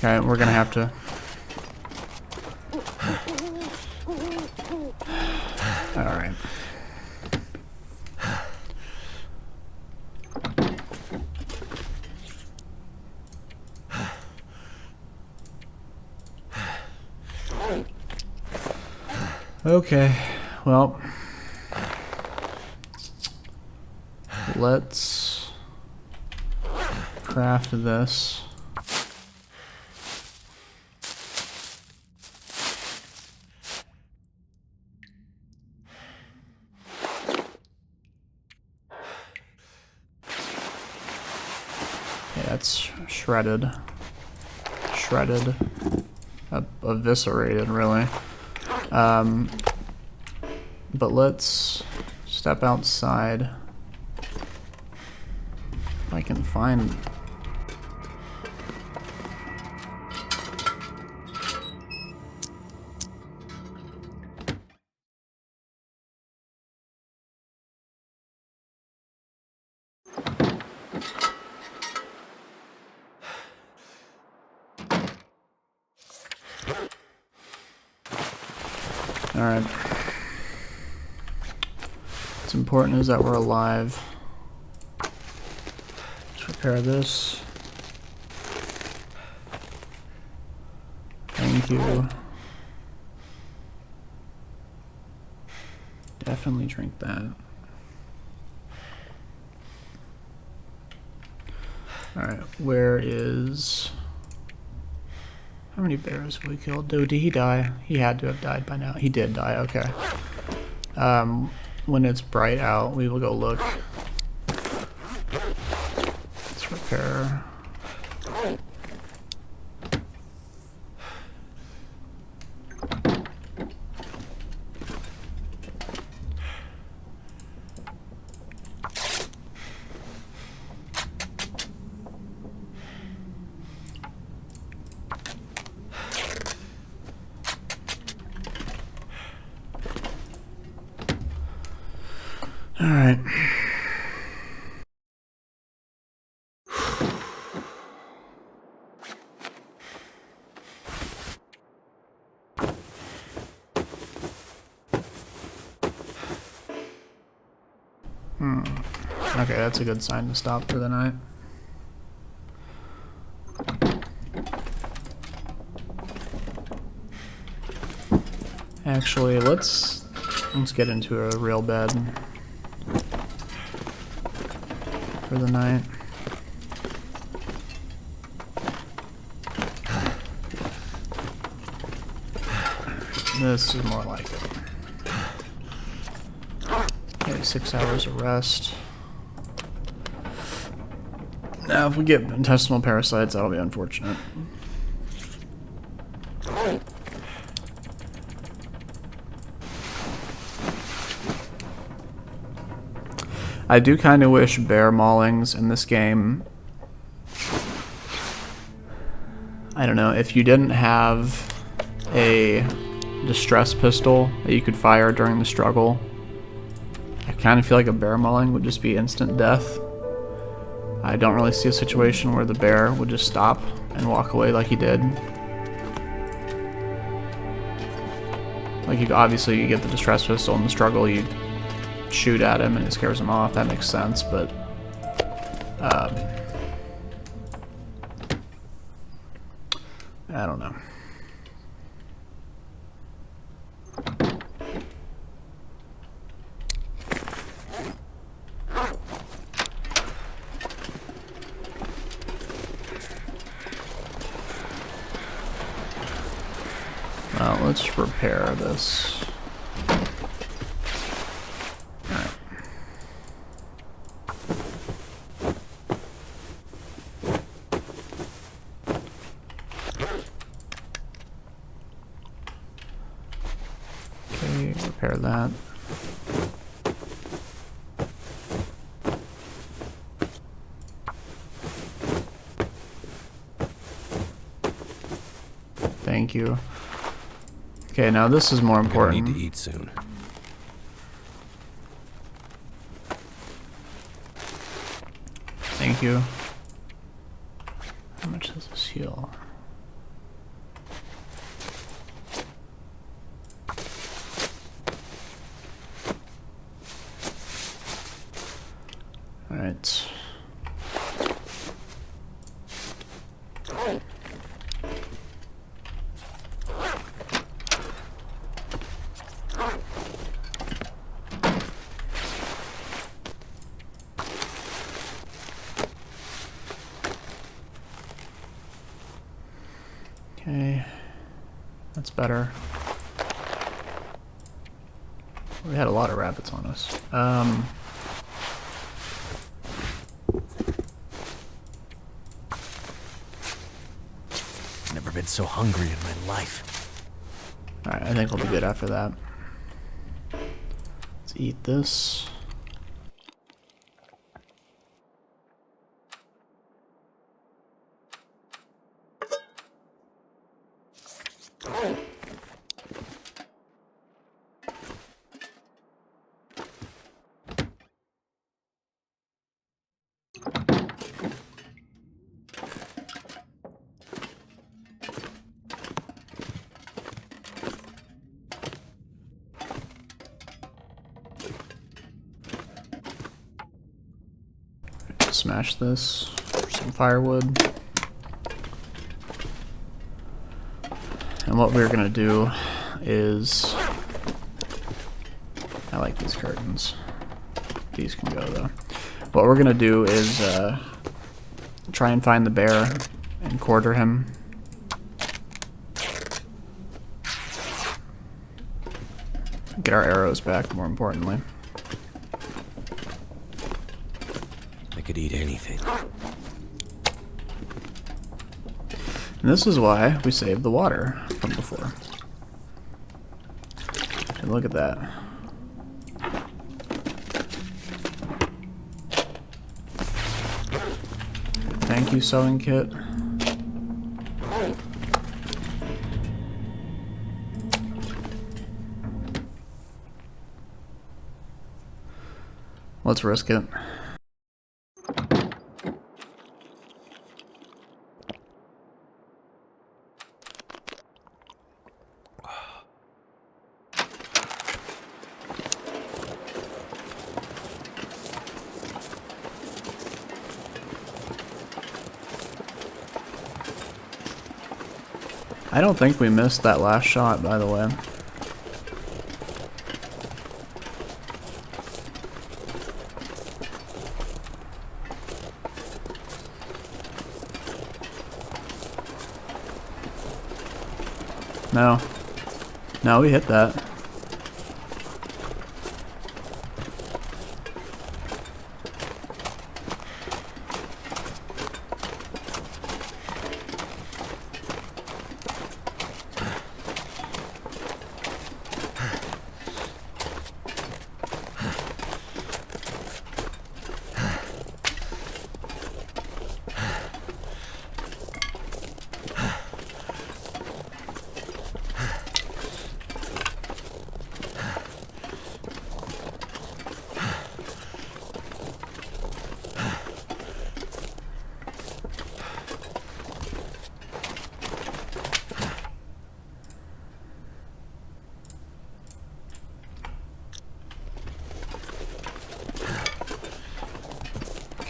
Okay, we're gonna have to... Alright. Okay, well... Let's... craft this. That's shredded. Shredded. Eviscerated, really. But let's step outside. If I can find... Alright. What's important is that we're alive. Let's repair this. Thank you. Definitely drink that. Alright, where is... How many bears have we killed? Did he die? He had to have died by now. He did die, okay. When it's bright out, we will go look. Let's repair. All right. Okay, that's a good sign to stop for the night. Actually, let's get into a real bed for the night. This is more like it. Okay, 6 hours of rest. Now, if we get intestinal parasites, that'll be unfortunate. I do kind of wish bear maulings in this game, I don't know, if you didn't have a distress pistol that you could fire during the struggle, I kind of feel like a bear mauling would just be instant death. I don't really see a situation where the bear would just stop and walk away like he did. Like, obviously you get the distress pistol in the struggle, you shoot at him and it scares him off, that makes sense, but I don't know. Well, let's repair this. Alright. Okay, repair that. Thank you. Okay, now this is more important. I need to eat soon. Thank you. How much does this heal? Alright. Okay, that's better. We had a lot of rabbits on us. Never been so hungry in my life. Alright, I think we'll be good after that. Let's eat this. Smash this for some firewood. And what we're gonna do is, I like these curtains. These can go though. What we're gonna do is try and find the bear and quarter him. Get our arrows back, more importantly. I could eat anything. And this is why we saved the water from before. And look at that. Thank you, sewing kit. Let's risk it. I don't think we missed that last shot, by the way. No. No, we hit that.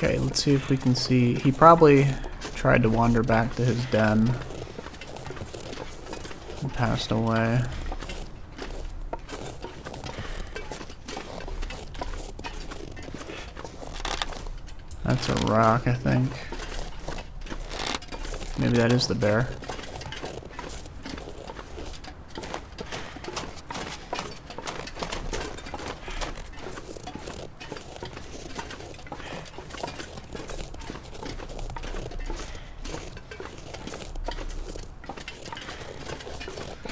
Okay, let's see if we can see. He probably tried to wander back to his den and passed away. That's a rock, I think. Maybe that is the bear.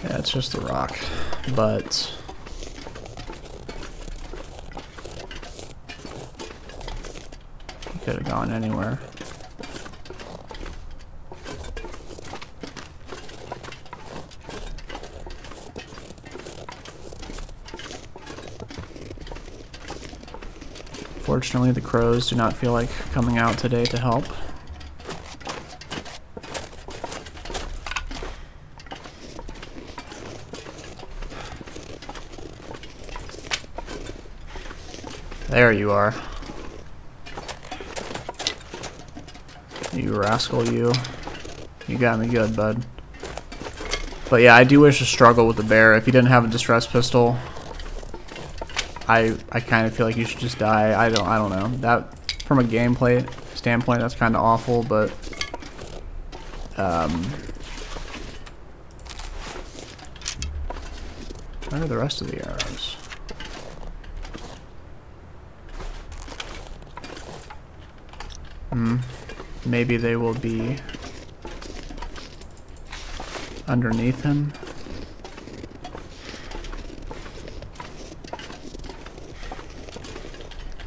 Yeah, it's just a rock, but he could have gone anywhere. Fortunately, the crows do not feel like coming out today to help. There you are. You rascal, you. You got me good, bud. But yeah, I do wish to struggle with the bear. If he didn't have a distress pistol, I kind of feel like you should just die. I don't know. That, from a gameplay standpoint, that's kind of awful, but where are the rest of the arrows? Maybe they will be underneath him.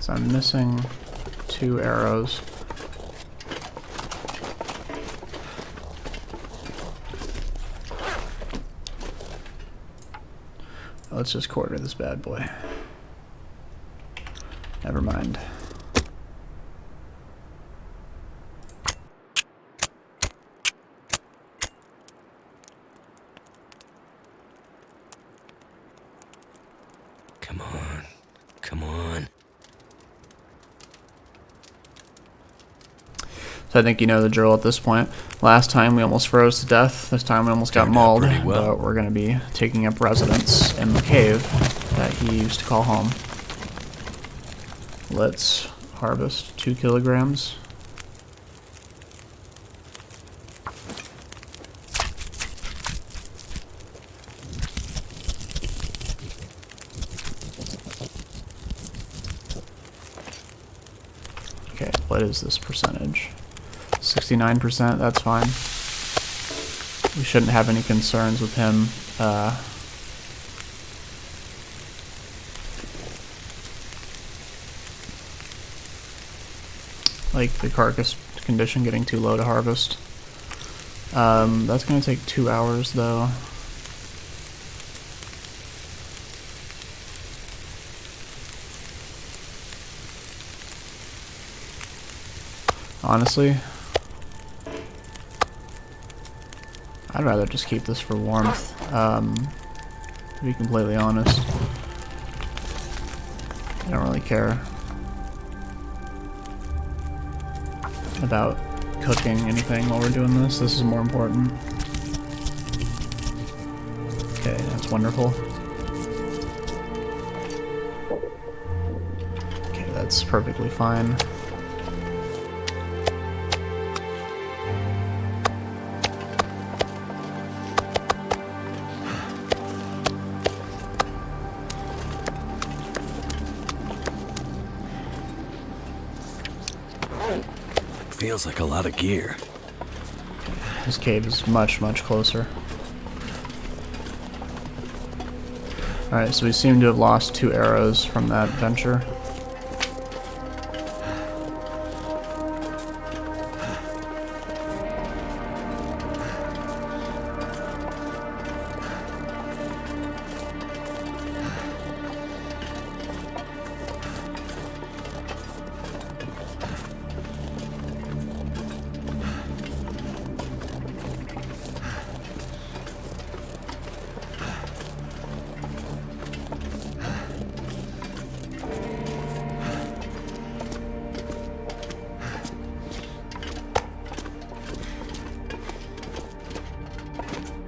So I'm missing 2 arrows. Let's just quarter this bad boy. Never mind. Come on. Come on. So I think you know the drill at this point. Last time we almost froze to death. This time we almost got Turned out mauled. pretty well. But we're going to be taking up residence in the cave that he used to call home. Let's harvest 2 kilograms. Okay, what is this percentage? 69%, that's fine. We shouldn't have any concerns with him. Like the carcass condition getting too low to harvest. That's going to take 2 hours though. Honestly, I'd rather just keep this for warmth, to be completely honest. I don't really care about cooking anything while we're doing this. This is more important. Okay, that's wonderful. Okay, that's perfectly fine. Feels like a lot of gear. This cave is much, much closer. Alright, so we seem to have lost 2 arrows from that venture.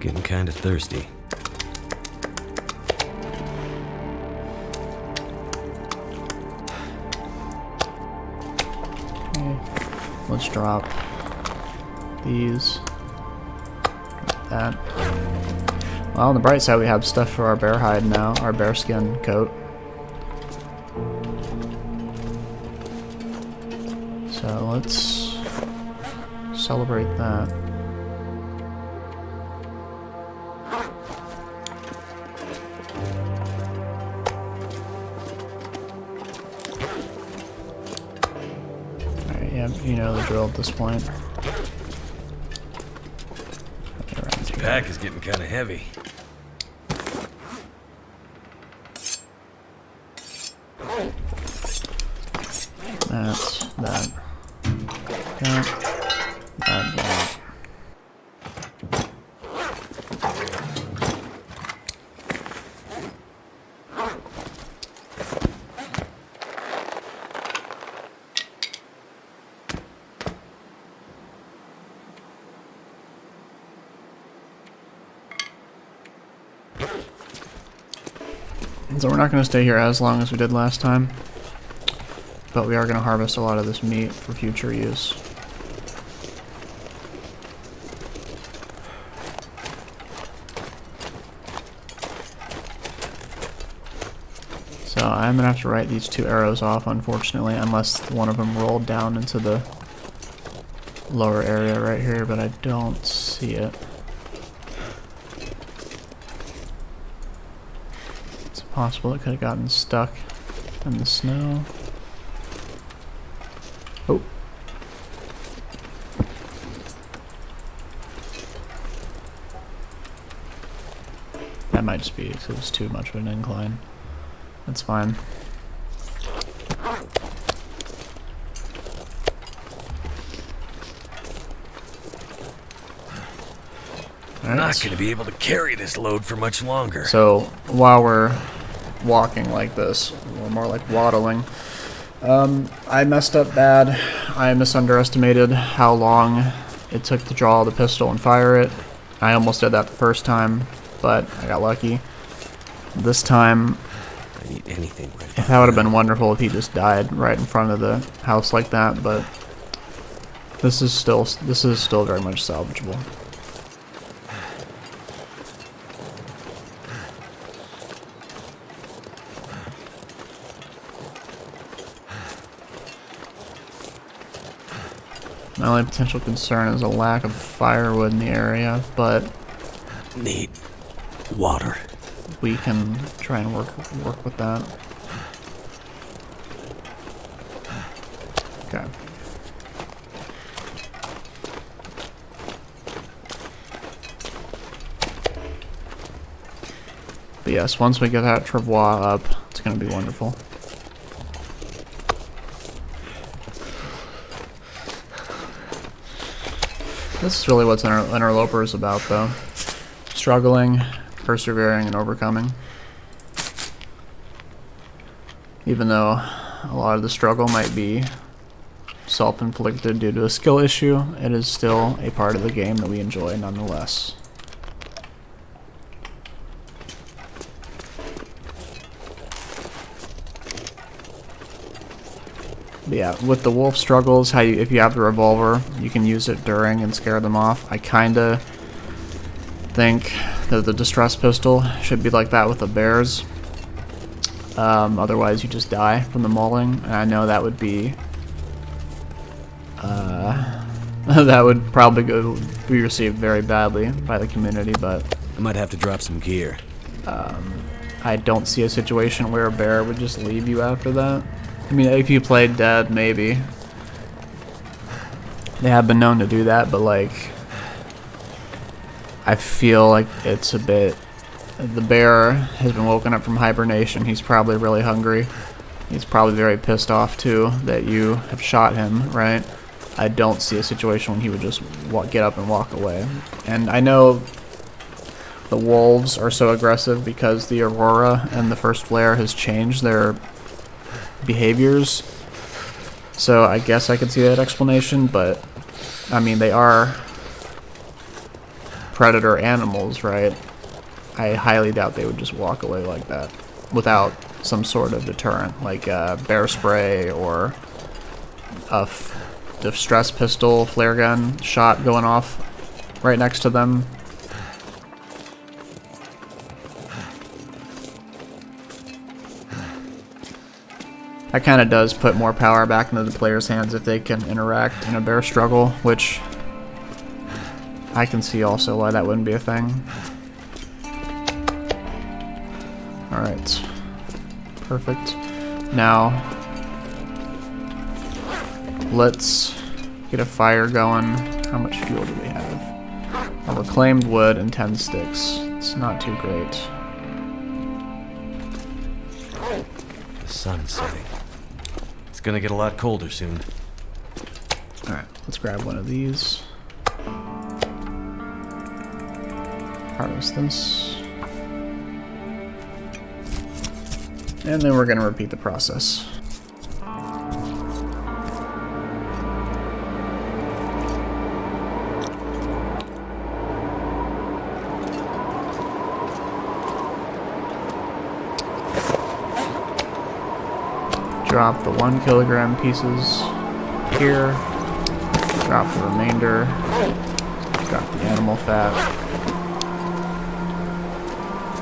Getting kind of thirsty. Okay, let's drop these. That. Well, on the bright side, we have stuff for our bear hide now, our bear skin coat. So let's celebrate that. Alright, yeah, you know the drill at this point. This pack is getting kind of heavy. That's that. That. So we're not going to stay here as long as we did last time, but we are going to harvest a lot of this meat for future use. So I'm going to have to write these 2 arrows off, unfortunately, unless one of them rolled down into the lower area right here, but I don't see it. It's possible it could have gotten stuck in the snow. Oh. That might just be because it was too much of an incline. That's fine. I'm not going to be able to carry this load for much longer. So while we're walking like this, or more like waddling, I messed up bad. I misunderestimated how long it took to draw the pistol and fire it. I almost did that the first time, but I got lucky. This time, I need anything right. that would have been wonderful if he just died right in front of the house like that, but this is still very much salvageable. My only potential concern is a lack of firewood in the area, but Need water. we can try and work with that. Okay. But yes, once we get that travois up, it's going to be wonderful. This is really what Interloper is about, though. Struggling, persevering, and overcoming. Even though a lot of the struggle might be self-inflicted due to a skill issue, it is still a part of the game that we enjoy nonetheless. But yeah, with the wolf struggles, if you have the revolver, you can use it during and scare them off. I kinda think that the distress pistol should be like that with the bears. Otherwise you just die from the mauling, and I know that would be that would probably be received very badly by the community, but I might have to drop some gear. I don't see a situation where a bear would just leave you after that. I mean, if you played dead, maybe. They have been known to do that, but like, I feel like it's a bit... The bear has been woken up from hibernation. He's probably really hungry. He's probably very pissed off too that you have shot him, right? I don't see a situation when he would just get up and walk away. And I know the wolves are so aggressive because the Aurora and the first flare has changed their behaviors, so I guess I could see that explanation, but I mean, they are predator animals, right? I highly doubt they would just walk away like that without some sort of deterrent, like bear spray or a distress pistol, flare gun shot going off right next to them. That kind of does put more power back into the player's hands if they can interact in a bear struggle, which I can see also why that wouldn't be a thing. Alright. Perfect. Now, let's get a fire going. How much fuel do we have? A reclaimed wood and 10 sticks. It's not too great. The sun's setting. It's gonna get a lot colder soon. Alright, let's grab one of these. Harvest this. And then we're going to repeat the process. Drop the 1 kilogram pieces here. Drop the remainder. Drop the animal fat.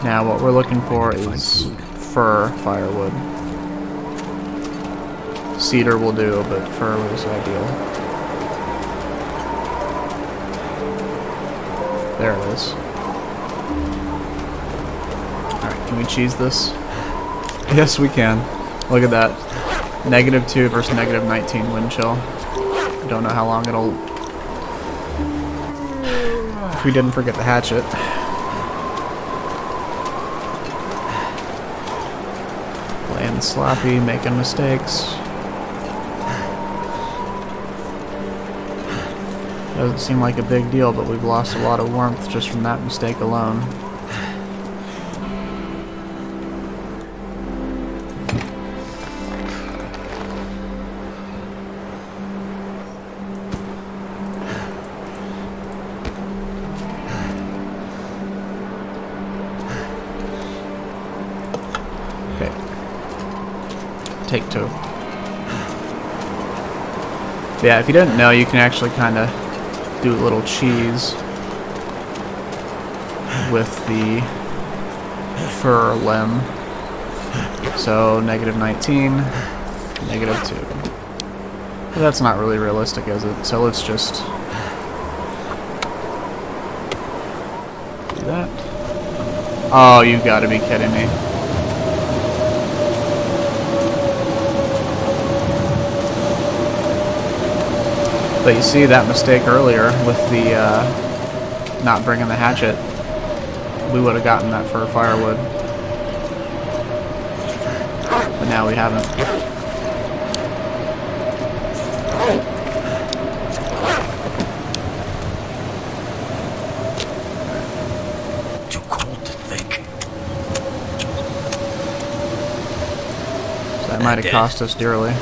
Now what we're looking for is fir firewood. Cedar will do, but fir was ideal. There it is. Alright, can we cheese this? Yes, we can. Look at that. -2 versus -19 wind chill. Don't know how long it'll... If we didn't forget the hatchet. Playing sloppy, making mistakes. Doesn't seem like a big deal, but we've lost a lot of warmth just from that mistake alone. Take 2. Yeah, if you didn't know, you can actually kind of do a little cheese with the fir limb. So -19, -2. But that's not really realistic, is it? So let's just do that. Oh, you've got to be kidding me. But you see that mistake earlier with the not bringing the hatchet. We would have gotten that for firewood. But now we haven't. Too cold to think. So that might have cost us dearly.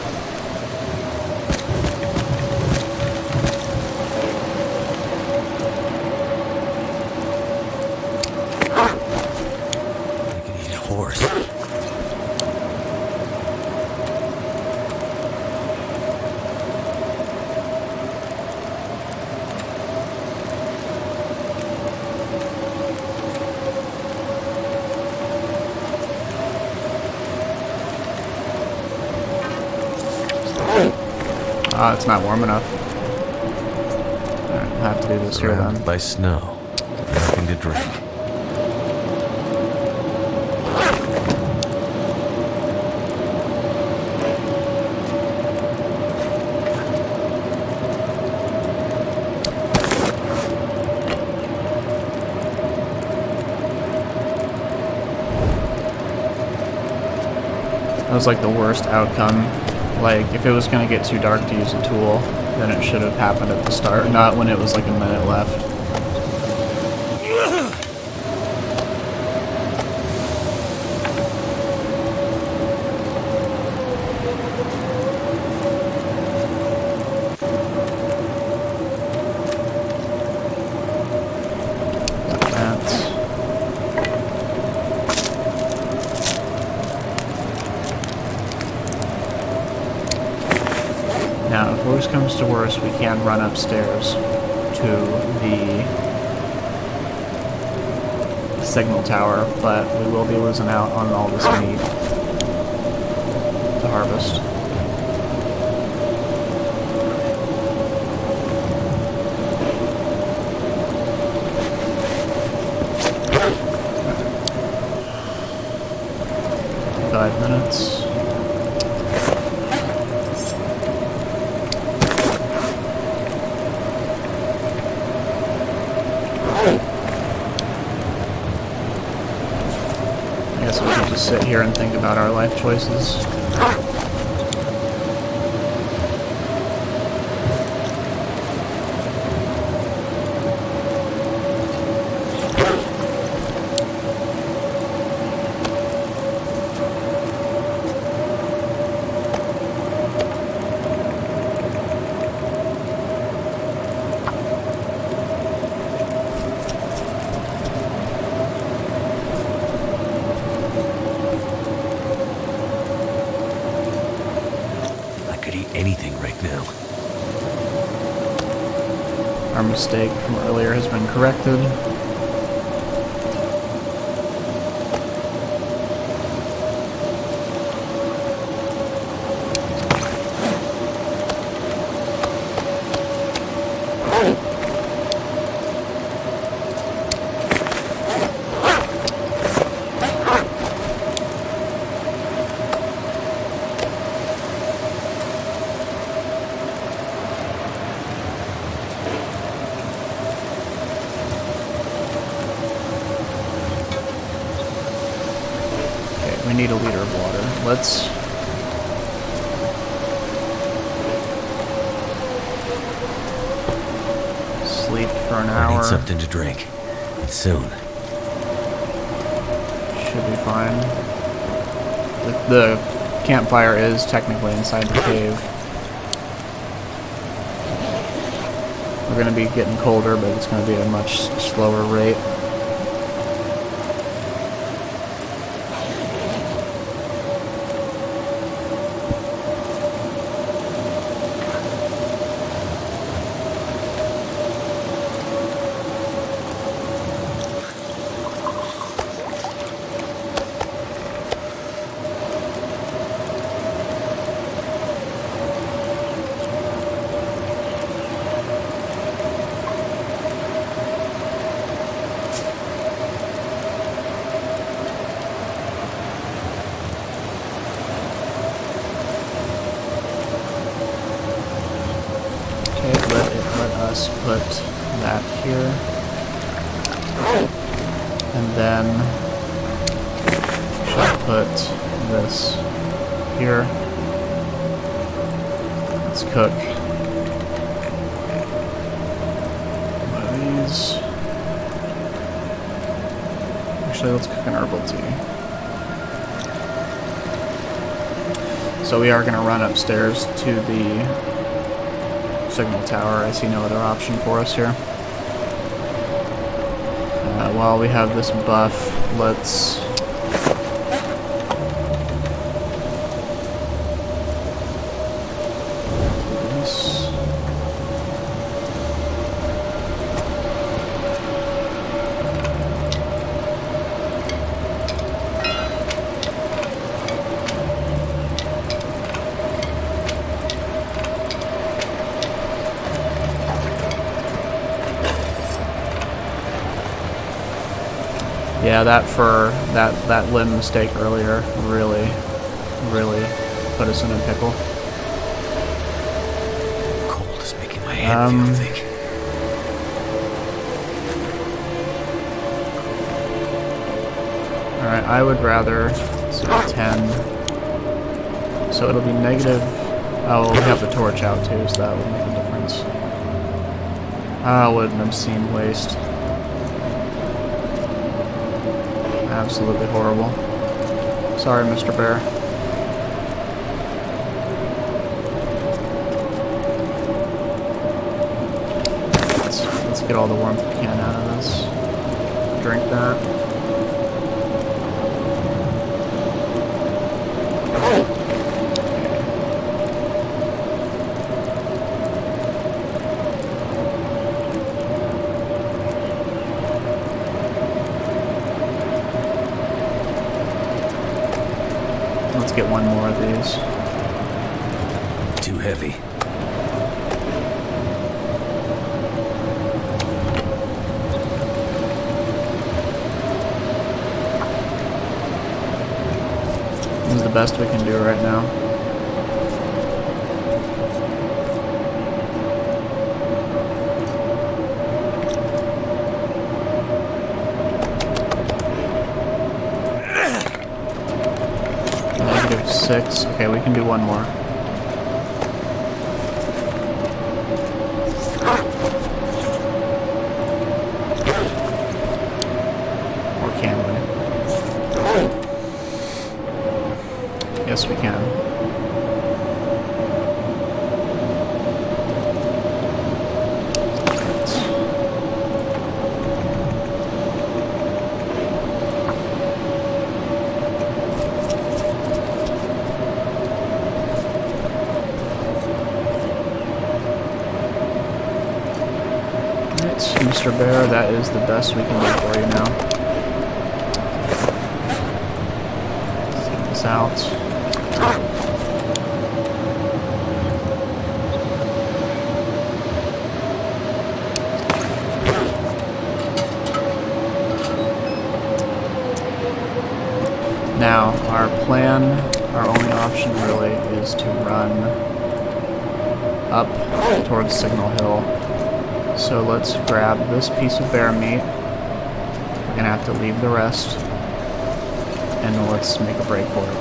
It's not warm enough. Alright, I'll have to do this here then. By snow. Nothing to drink. That was like the worst outcome. Like, if it was going to get too dark to use a tool, then it should have happened at the start, not when it was like a minute left. Now, if worse comes to worse, we can run upstairs to the signal tower, but we will be losing out on all this meat to harvest. Minutes. I guess we should just sit here and think about our life choices. Anything right now. Our mistake from earlier has been corrected. We need a liter of water. Let's... sleep for an hour. I need something to drink. Soon. Should be fine. The campfire is technically inside the cave. We're going to be getting colder, but it's going to be at a much slower rate. Let us put that here, and then shall put this here. Let's cook one of these. Actually, let's cook an herbal tea. So we are going to run upstairs to the signal tower. I see no other option for us here. While we have this buff, let's yeah, that limb mistake earlier really put us in a pickle. Cold is making my head feel thick. Alright, I would rather see 10. So it'll be negative. Oh, we have the torch out too, so that would make a difference. What an obscene waste. Absolutely horrible. Sorry, Mr. Bear. Let's get all the warmth we can out of this. Drink that. get one more of these. Too heavy. This is the best we can do right now. -6. Okay, we can do one more. Or can we? Yes, we can. Mr. Bear, that is the best we can do for you now. Take this out. Now, our plan, our only option really, is to run up towards Signal Hill. So let's grab this piece of bear meat. We're gonna have to leave the rest, and let's make a break for it.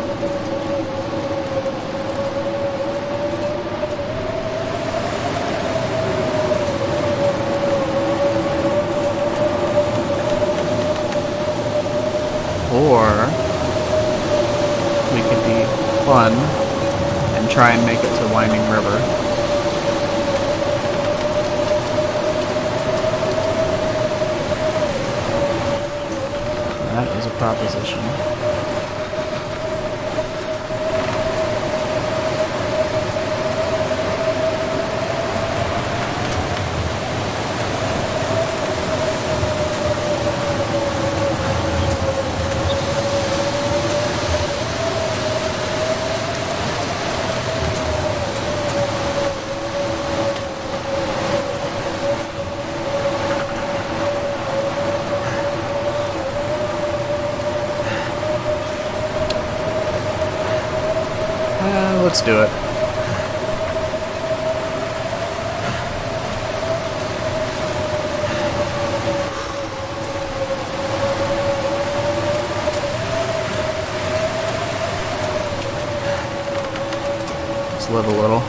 Or we could be fun and try and make it to Winding River. That is a proposition. Let's do it. Let's live a little.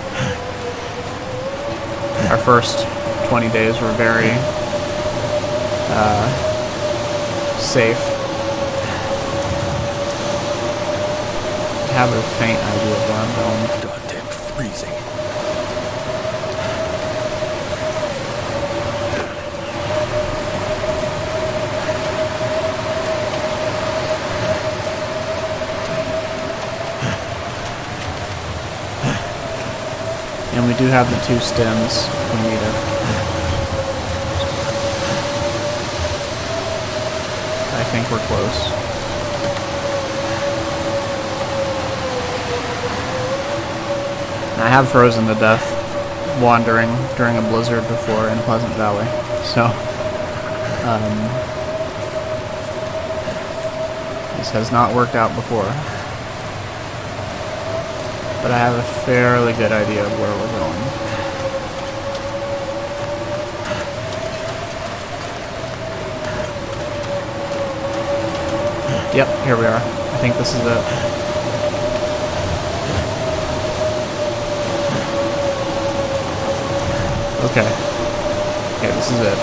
Our first 20 days were very safe. I have a faint idea of where I'm going. Goddamn freezing. And we do have the 2 stems if we need it. I think we're close. I have frozen to death wandering during a blizzard before in Pleasant Valley, so this has not worked out before, but I have a fairly good idea of where we're going. Yep, here we are. I think this is it. Okay. Okay, this is it.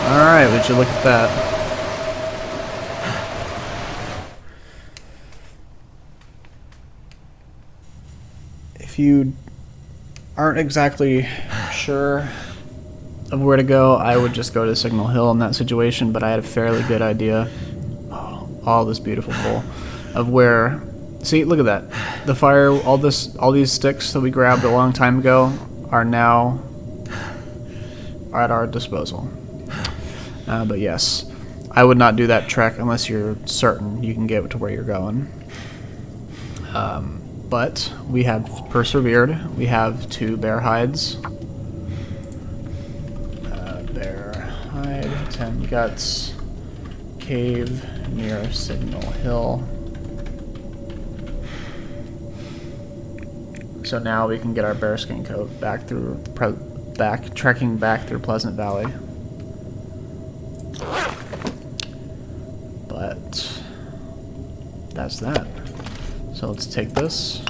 Alright, would you look at that? If you aren't exactly sure of where to go, I would just go to Signal Hill in that situation, but I had a fairly good idea, all this beautiful coal, of where, see, look at that, the fire, all these sticks that we grabbed a long time ago are now at our disposal. But yes, I would not do that trek unless you're certain you can get to where you're going. But we have persevered. We have 2 bear hides. Bear hide, 10 guts, cave near Signal Hill. So now we can get our bearskin coat back through, trekking back through Pleasant Valley. But that's that. So let's take this.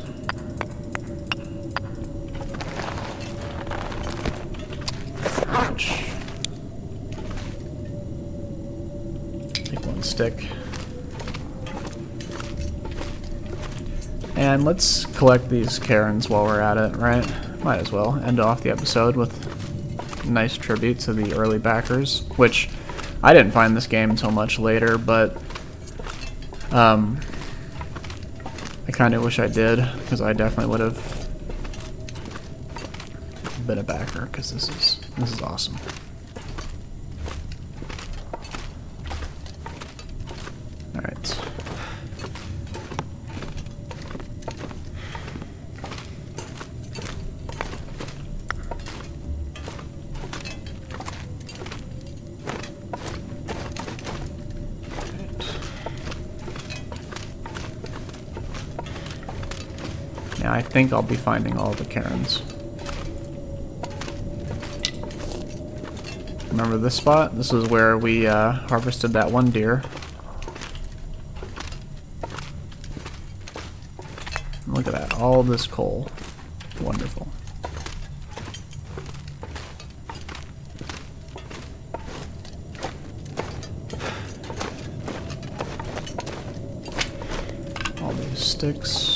Take 1 stick. And let's collect these cairns while we're at it, right? Might as well end off the episode with a nice tribute to the early backers, which I didn't find this game until much later, but I kind of wish I did, because I definitely would have been a backer, because this is awesome. Alright. Yeah, I think I'll be finding all the cairns. Remember this spot? This is where we harvested that 1 deer. Look at that, all this coal. Wonderful. All these sticks.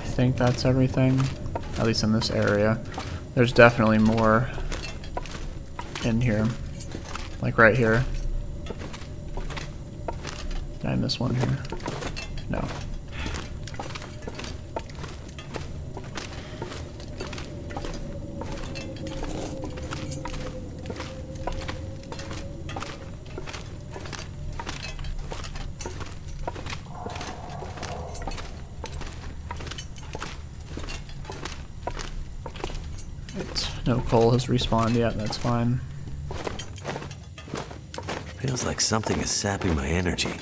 I think that's everything, at least in this area. There's definitely more in here, like right here. Did I miss one here? No. No coal has respawned yet, that's fine. Feels like something is sapping my energy.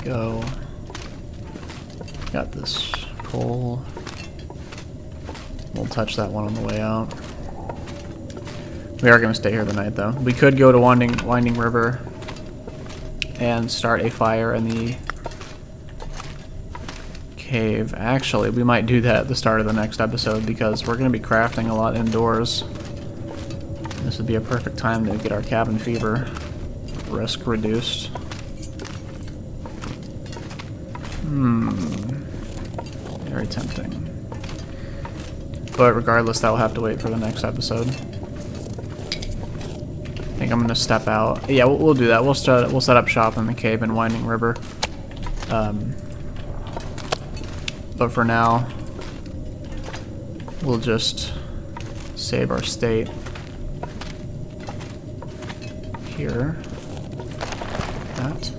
Go. Got this coal. We'll touch that one on the way out. We are going to stay here the night, though. We could go to Winding River and start a fire in the cave. Actually, we might do that at the start of the next episode because we're going to be crafting a lot indoors. This would be a perfect time to get our cabin fever risk reduced. Very tempting. But regardless, that will have to wait for the next episode. I think I'm gonna step out. Yeah, we'll do that. We'll set up shop in the cave in Winding River. But for now, we'll just save our state here.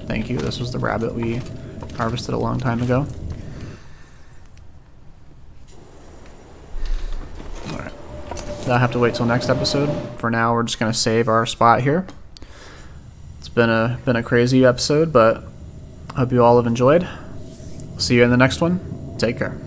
Thank you. This was the rabbit we harvested a long time ago. Alright. I'll have to wait till next episode. For now, we're just going to save our spot here. It's been a crazy episode, but I hope you all have enjoyed. See you in the next one. Take care.